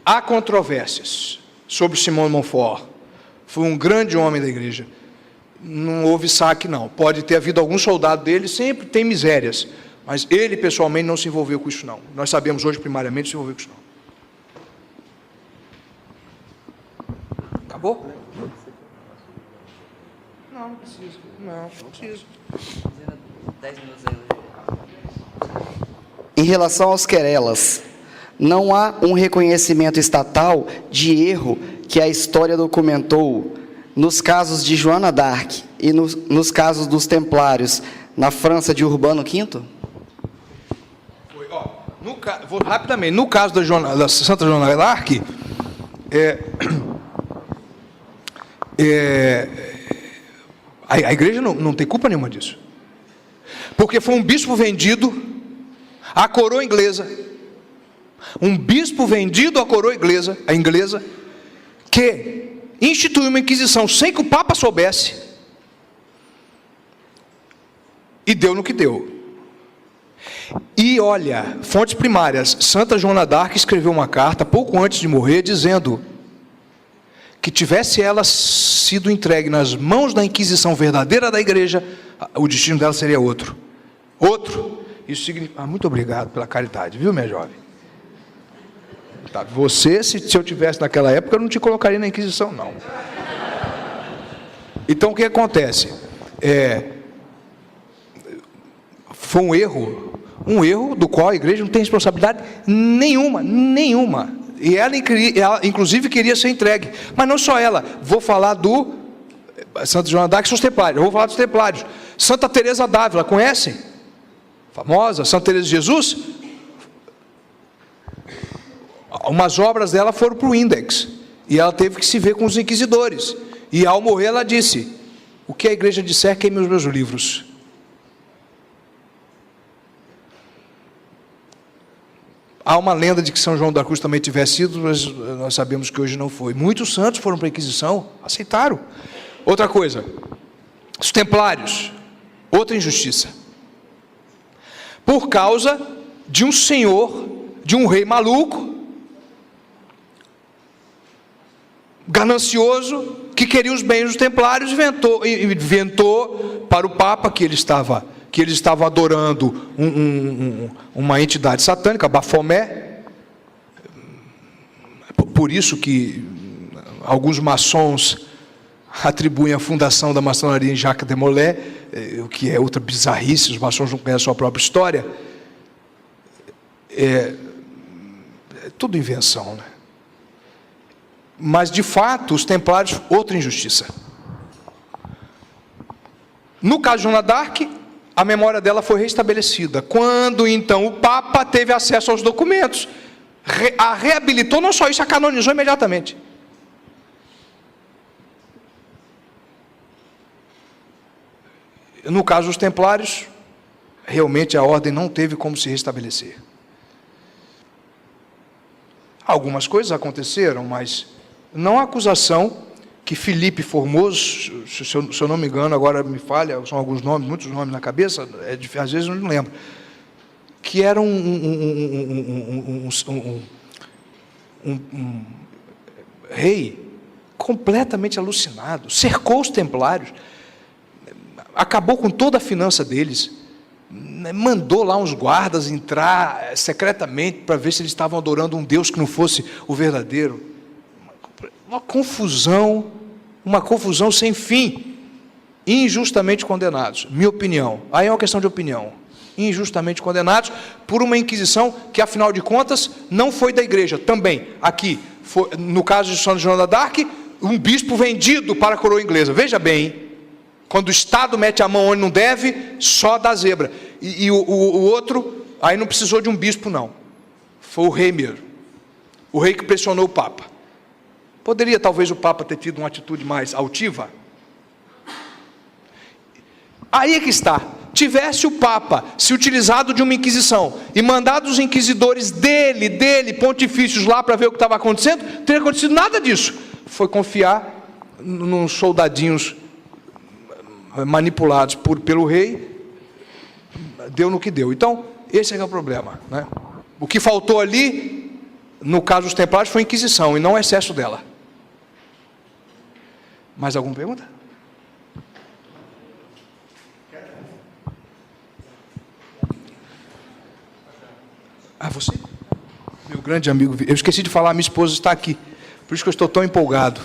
Há controvérsias sobre Simão de Montfort. Foi um grande homem da igreja. Não houve saque, não. Pode ter havido algum soldado dele, sempre tem misérias. Mas ele, pessoalmente, não se envolveu com isso, não. Nós sabemos hoje, primariamente, não se envolveu com isso, não. Acabou? Não precisa. Não precisa. 10 minutos aí. Em relação aos querelas, não há um reconhecimento estatal de erro que a história documentou nos casos de Joana d'Arc e nos casos dos Templários na França de Urbano V? Vou rapidamente. No caso da Santa Joana d'Arc, a igreja não tem culpa nenhuma disso. Porque foi um bispo vendido à coroa inglesa. Um bispo vendido à coroa inglesa, que instituiu uma inquisição sem que o Papa soubesse. E deu no que deu. E olha, fontes primárias, Santa Joana d'Arc escreveu uma carta pouco antes de morrer, dizendo que tivesse ela sido entregue nas mãos da Inquisição verdadeira da igreja, o destino dela seria outro. Isso significa... muito obrigado pela caridade, viu, minha jovem? Tá, você, se eu tivesse naquela época, eu não te colocaria na Inquisição, não. Então, o que acontece? Foi um erro do qual a igreja não tem responsabilidade nenhuma. E ela, inclusive, queria ser entregue. Mas não só ela. Vou falar do Santa Joana d'Arc e seus Templários. Vou falar dos Templários. Santa Teresa d'Ávila, conhecem? Famosa. Santa Teresa de Jesus. Umas obras dela foram para o Index. E ela teve que se ver com os inquisidores. E ao morrer ela disse: o que a igreja disser, queime os meus livros. Há uma lenda de que São João da Cruz também tivesse sido, mas nós sabemos que hoje não foi. Muitos santos foram para a Inquisição, aceitaram. Outra coisa, os Templários, outra injustiça. Por causa de um senhor, de um rei maluco, ganancioso, que queria os bens dos templários, inventou para o Papa que ele estava adorando uma entidade satânica, Bafomé. Por isso que alguns maçons atribuem a fundação da maçonaria em Jacques de Molay, o que é outra bizarrice, os maçons não conhecem a sua própria história. É tudo invenção, né? Mas, de fato, os templários, outra injustiça. No caso de Joana d'Arc, a memória dela foi restabelecida. Quando, então, o Papa teve acesso aos documentos, a reabilitou, não só isso, a canonizou imediatamente. No caso dos templários, realmente a ordem não teve como se restabelecer. Algumas coisas aconteceram, mas não a acusação que Filipe Formoso, se eu não me engano, agora me falha, são alguns nomes, muitos nomes na cabeça, às vezes eu não lembro, que era um rei completamente alucinado, cercou os templários, acabou com toda a finança deles, mandou lá uns guardas entrar secretamente para ver se eles estavam adorando um Deus que não fosse o verdadeiro. Uma confusão sem fim. Injustamente condenados, minha opinião. Aí é uma questão de opinião. Injustamente condenados por uma inquisição que, afinal de contas, não foi da igreja. Também, aqui, foi, no caso de São Joana d'Arc, um bispo vendido para a coroa inglesa. Veja bem, hein? Quando o Estado mete a mão onde não deve, só dá zebra. E o outro, aí não precisou de um bispo, não. Foi o rei mesmo. O rei que pressionou o Papa. Poderia, talvez, o Papa ter tido uma atitude mais altiva? Aí é que está. Tivesse o Papa se utilizado de uma inquisição e mandado os inquisidores dele, pontifícios lá para ver o que estava acontecendo, não teria acontecido nada disso. Foi confiar nos soldadinhos manipulados pelo rei, deu no que deu. Então, esse é o problema, né? O que faltou ali, no caso dos templários, foi inquisição e não excesso dela. Mais alguma pergunta? Você? Meu grande amigo, eu esqueci de falar, minha esposa está aqui, por isso que eu estou tão empolgado.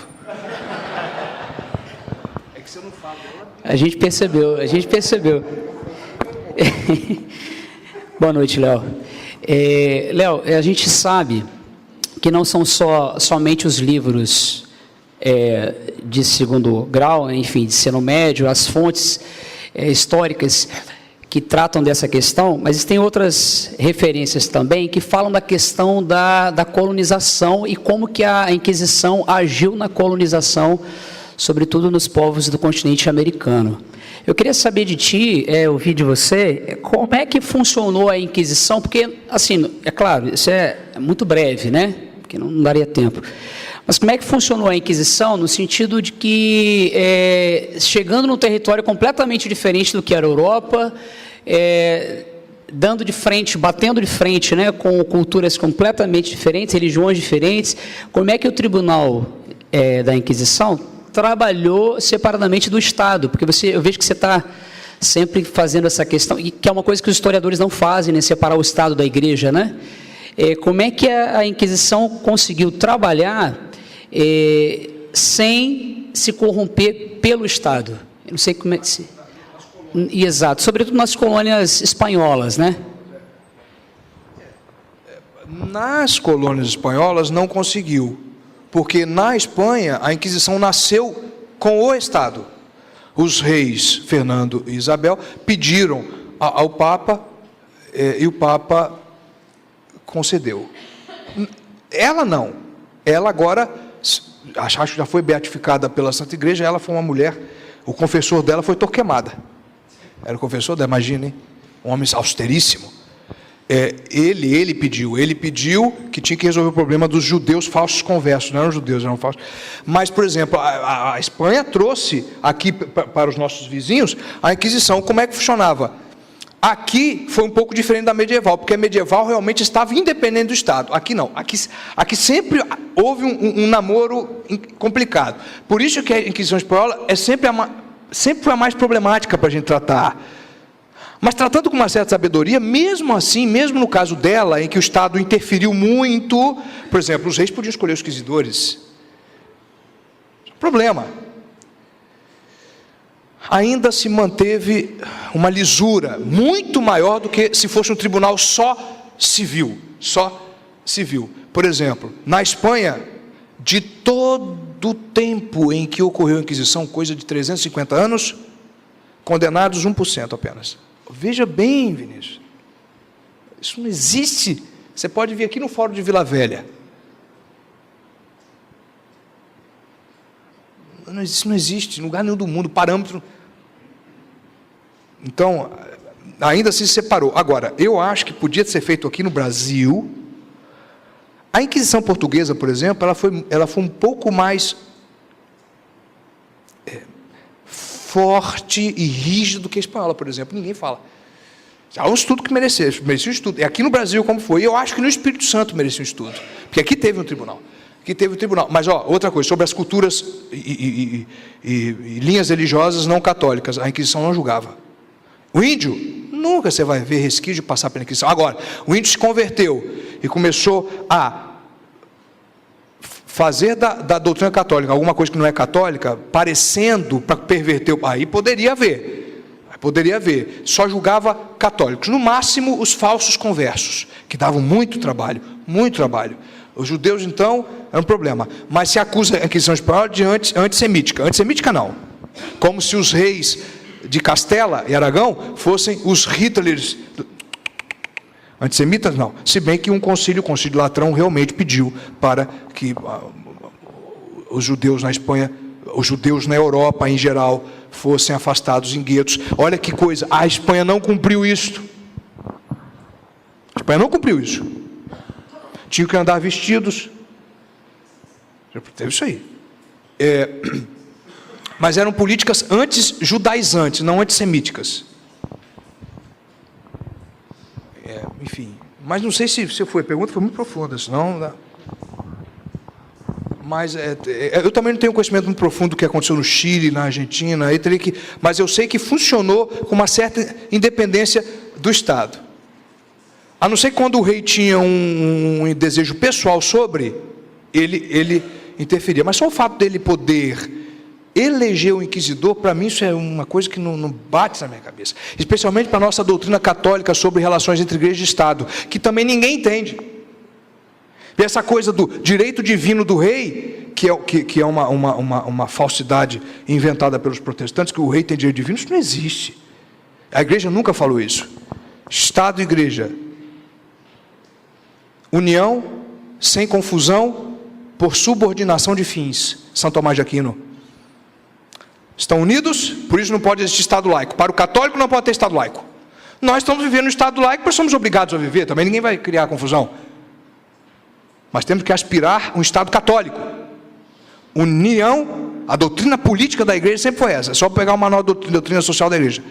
É que você não fala. A gente percebeu. Boa noite, Léo. Léo, a gente sabe que não são somente os livros de segundo grau, enfim, de ensino médio, as fontes históricas que tratam dessa questão, mas tem outras referências também que falam da questão da colonização e como que a Inquisição agiu na colonização, sobretudo nos povos do continente americano. Eu queria saber de ti, ouvir de você, como é que funcionou a Inquisição, porque, assim, é claro, isso é muito breve, né? Porque não daria tempo. Mas como é que funcionou a Inquisição no sentido de que, chegando num território completamente diferente do que era a Europa, dando de frente, batendo de frente, né, com culturas completamente diferentes, religiões diferentes, como é que o Tribunal da Inquisição trabalhou separadamente do Estado? Porque eu vejo que você está sempre fazendo essa questão, e que é uma coisa que os historiadores não fazem, né, separar o Estado da Igreja, né? Como é que a Inquisição conseguiu trabalhar sem se corromper pelo Estado? Eu não sei como é que se... Exato, sobretudo nas colônias espanholas, né? Nas colônias espanholas não conseguiu, porque na Espanha a Inquisição nasceu com o Estado. Os reis Fernando e Isabel pediram ao Papa e o Papa concedeu. Ela não. Ela agora, acho que já foi beatificada pela Santa Igreja, ela foi uma mulher, o confessor dela foi Torquemada. Era o confessor dela, imagine, um homem austeríssimo. Ele pediu que tinha que resolver o problema dos judeus falsos conversos, não eram judeus, eram falsos. Mas, por exemplo, a Espanha trouxe aqui para os nossos vizinhos a Inquisição. Como é que funcionava? Aqui foi um pouco diferente da medieval, porque a medieval realmente estava independente do Estado. Aqui não. Aqui sempre houve um namoro complicado. Por isso que a Inquisição Espanhola sempre foi a mais problemática para a gente tratar. Mas tratando com uma certa sabedoria, mesmo assim, mesmo no caso dela, em que o Estado interferiu muito, por exemplo, os reis podiam escolher os inquisidores. Problema. Ainda se manteve uma lisura muito maior do que se fosse um tribunal só civil. Por exemplo, na Espanha, de todo o tempo em que ocorreu a Inquisição, coisa de 350 anos, condenados 1% apenas. Veja bem, Vinícius, isso não existe. Você pode vir aqui no Fórum de Vila Velha. Isso não existe em lugar nenhum do mundo, parâmetro. Então, ainda se separou. Agora, eu acho que podia ser feito aqui no Brasil. A Inquisição Portuguesa, por exemplo, ela foi um pouco mais forte e rígida do que a espanhola, por exemplo. Ninguém fala. Há um estudo que merecia um estudo. É aqui no Brasil como foi. Eu acho que no Espírito Santo merecia um estudo. Porque aqui teve um tribunal. Mas, outra coisa, sobre as culturas e linhas religiosas não católicas, a Inquisição não julgava. O índio, nunca você vai ver resquício de passar pela Inquisição. Agora, o índio se converteu e começou a fazer da doutrina católica alguma coisa que não é católica, parecendo para perverter, aí poderia haver. Só julgava católicos, no máximo os falsos conversos, que davam muito trabalho. Os judeus, então, era um problema. Mas se acusa a Inquisição Espanhola de antissemítica. Antissemítica não. Como se os reis de Castela e Aragão fossem os Hitlers. Antissemitas não. Se bem que o Concílio Latrão realmente pediu para que os judeus na Espanha, os judeus na Europa em geral, fossem afastados em guetos. Olha que coisa, a Espanha não cumpriu isso. Tinham que andar vestidos. Teve isso aí. Mas eram políticas antes-judaizantes, não antissemíticas. Enfim. Mas não sei se foi. A pergunta foi muito profunda, senão... Mas eu também não tenho conhecimento muito profundo do que aconteceu no Chile, na Argentina. Mas eu sei que funcionou com uma certa independência do Estado. A não ser que quando o rei tinha um desejo pessoal sobre, ele interferia. Mas só o fato dele poder eleger o inquisidor, para mim isso é uma coisa que não bate na minha cabeça. Especialmente para a nossa doutrina católica sobre relações entre igreja e Estado, que também ninguém entende. E essa coisa do direito divino do rei, que é uma falsidade inventada pelos protestantes, que o rei tem direito divino, isso não existe. A igreja nunca falou isso. Estado e igreja. União, sem confusão, por subordinação de fins. São Tomás de Aquino. Estão unidos, por isso não pode existir Estado laico. Para o católico não pode ter Estado laico. Nós estamos vivendo no Estado laico, mas somos obrigados a viver, também ninguém vai criar confusão. Mas temos que aspirar um Estado católico. União, a doutrina política da igreja sempre foi essa. É só pegar o manual da doutrina social da igreja.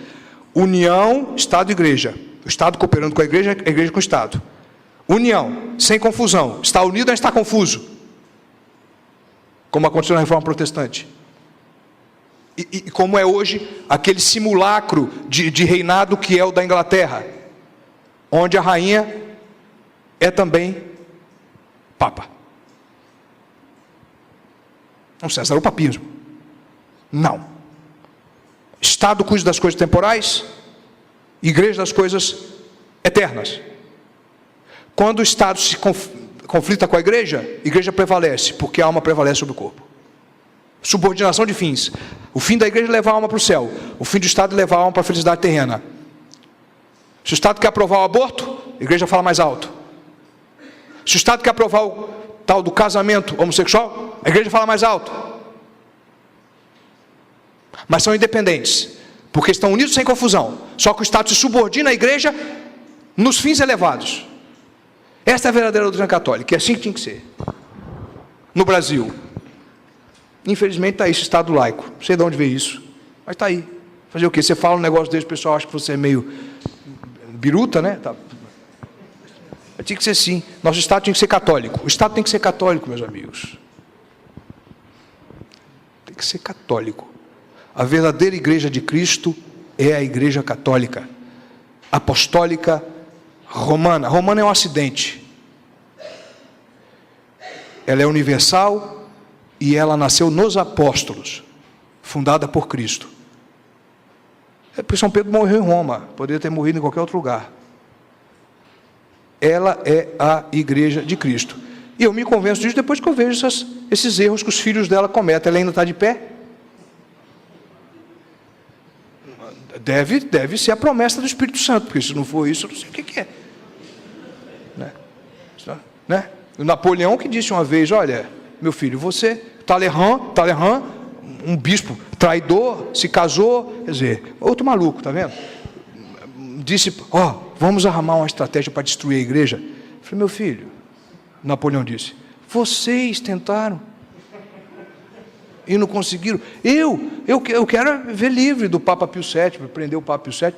União, Estado e igreja. O Estado cooperando com a igreja com o Estado. União, sem confusão. Está unido ou está confuso? Como aconteceu na Reforma Protestante. E como é hoje aquele simulacro de reinado que é o da Inglaterra, onde a rainha é também Papa. Não, César, o papismo. Não. Estado cuida das coisas temporais, igreja das coisas eternas. Quando o Estado se conflita com a igreja prevalece, porque a alma prevalece sobre o corpo. Subordinação de fins. O fim da igreja é levar a alma para o céu. O fim do Estado é levar a alma para a felicidade terrena. Se o Estado quer aprovar o aborto, a igreja fala mais alto. Se o Estado quer aprovar o tal do casamento homossexual, a igreja fala mais alto. Mas são independentes, porque estão unidos sem confusão. Só que o Estado se subordina à igreja nos fins elevados. Esta é a verdadeira doutrina católica, é assim que tinha que ser. No Brasil, infelizmente está aí esse Estado laico. Não sei de onde veio isso, mas está aí. Fazer o quê? Você fala um negócio desse, o pessoal acha que você é meio biruta, né? Tá. Tinha que ser assim. Nosso Estado tinha que ser católico. O Estado tem que ser católico, meus amigos. Tem que ser católico. A verdadeira igreja de Cristo é a igreja católica, apostólica, romana. Romana é um acidente. Ela é universal e ela nasceu nos apóstolos, fundada por Cristo. É porque São Pedro morreu em Roma, poderia ter morrido em qualquer outro lugar. Ela é a igreja de Cristo. E eu me convenço disso depois que eu vejo esses erros que os filhos dela cometem. Ela ainda está de pé? Deve ser a promessa do Espírito Santo, porque se não for isso, eu não sei o que é. Né? O Napoleão que disse uma vez, olha, meu filho, você, Talleyrand, um bispo traidor, se casou, quer dizer, outro maluco, tá vendo? Disse, vamos armar uma estratégia para destruir a igreja. Eu falei, meu filho, Napoleão disse, vocês tentaram e não conseguiram. Eu quero ver livre do Papa Pio VII, prender o Papa Pio VII.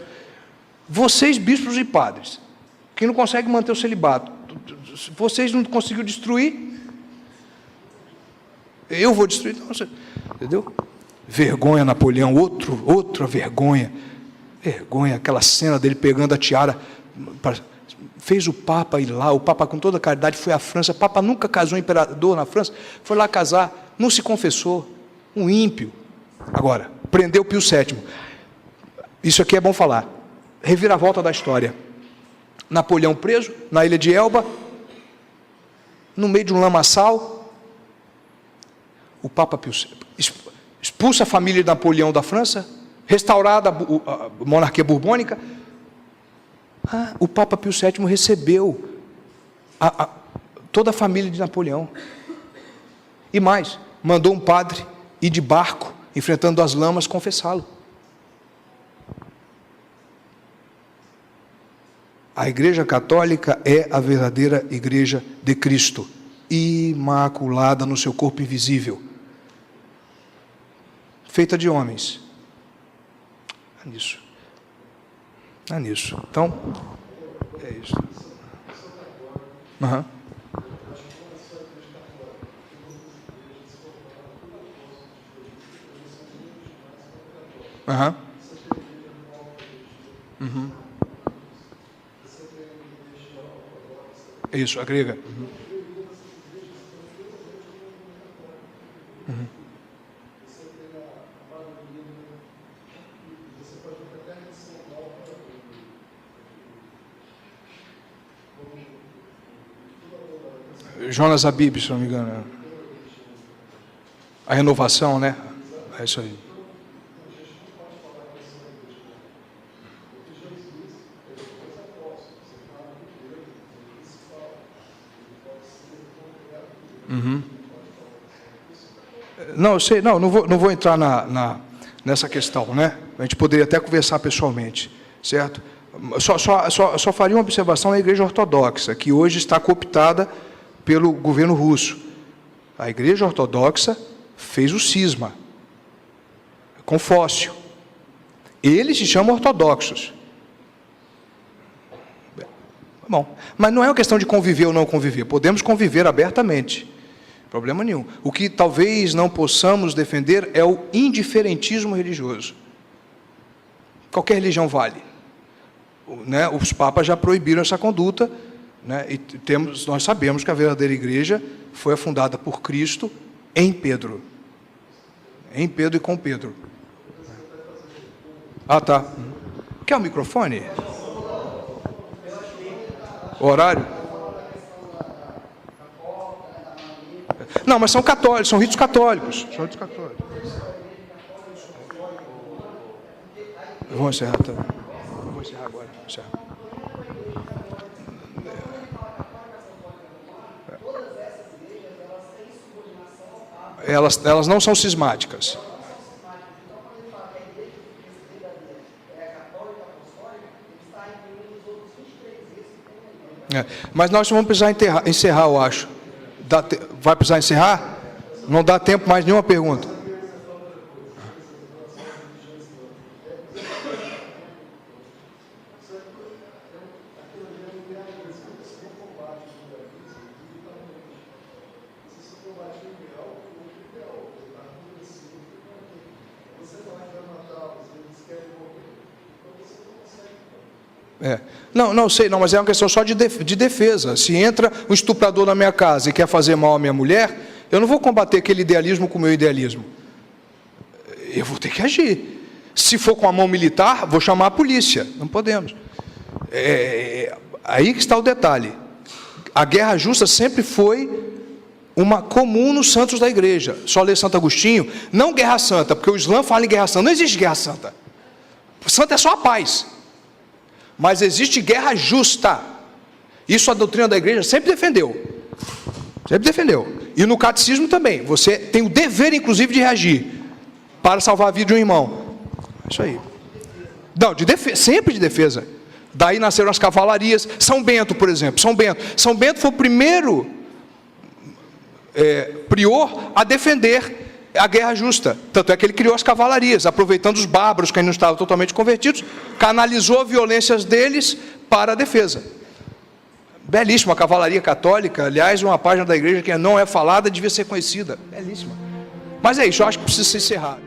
Vocês, bispos e padres, que não conseguem manter o celibato, vocês não conseguiram destruir, eu vou destruir. Não, entendeu? Vergonha, Napoleão, outra vergonha. Vergonha, aquela cena dele pegando a tiara, fez o Papa ir lá, o Papa com toda a caridade foi à França, o Papa nunca casou imperador na França, foi lá casar, não se confessou, um ímpio. Agora, prendeu Pio VII. Isso aqui é bom falar. Reviravolta da história. Napoleão preso, na ilha de Elba, no meio de um lamaçal, o Papa Pio VII expulsa a família de Napoleão da França, restaurada a monarquia borbônica. O Papa Pio VII recebeu toda a família de Napoleão. E mais, mandou um padre ir de barco, enfrentando as lamas, confessá-lo. A Igreja Católica é a verdadeira Igreja de Cristo, imaculada no seu corpo invisível, feita de homens. É nisso. Então, é isso. Isso, a grega. Jonas Abib, se não me engano. A renovação, né? É isso aí. Não, eu sei, não vou entrar nessa questão, né? A gente poderia até conversar pessoalmente, certo? Só faria uma observação na Igreja Ortodoxa, que hoje está cooptada pelo governo russo. A Igreja Ortodoxa fez o cisma com Fócio. Eles se chamam ortodoxos. Bom, mas não é uma questão de conviver ou não conviver. Podemos conviver abertamente. Problema nenhum. O que talvez não possamos defender é o indiferentismo religioso. Qualquer religião vale. Né? Os papas já proibiram essa conduta, né? E nós sabemos que a verdadeira igreja foi fundada por Cristo em Pedro. Em Pedro e com Pedro. Tá. Quer o microfone? O horário? Não, mas são católicos, são ritos católicos. São ritos católicos. Eu vou encerrar, tá? Eu vou encerrar agora. Elas não são cismáticas. Mas nós vamos precisar encerrar, eu acho. Vai precisar encerrar? Não dá tempo mais nenhuma pergunta. Não sei, mas é uma questão só de defesa. Se entra um estuprador na minha casa e quer fazer mal à minha mulher, eu não vou combater aquele idealismo com o meu idealismo. Eu vou ter que agir. Se for com a mão militar, vou chamar a polícia. Não podemos. Aí que está o detalhe. A guerra justa sempre foi uma comum nos santos da igreja. Só ler Santo Agostinho, não guerra santa, porque o Islã fala em guerra santa. Não existe guerra santa. Santa é só a paz. Mas existe guerra justa. Isso a doutrina da igreja sempre defendeu. Sempre defendeu. E no catecismo também. Você tem o dever, inclusive, de reagir para salvar a vida de um irmão. É isso aí. Não, sempre de defesa. Daí nasceram as cavalarias. São Bento, por exemplo. São Bento foi o primeiro prior a defender a guerra justa. Tanto é que ele criou as cavalarias, aproveitando os bárbaros que ainda não estavam totalmente convertidos, canalizou as violências deles para a defesa. Belíssima a cavalaria católica, aliás, uma página da igreja que não é falada, devia ser conhecida. Belíssima. Mas é isso, eu acho que precisa ser encerrado.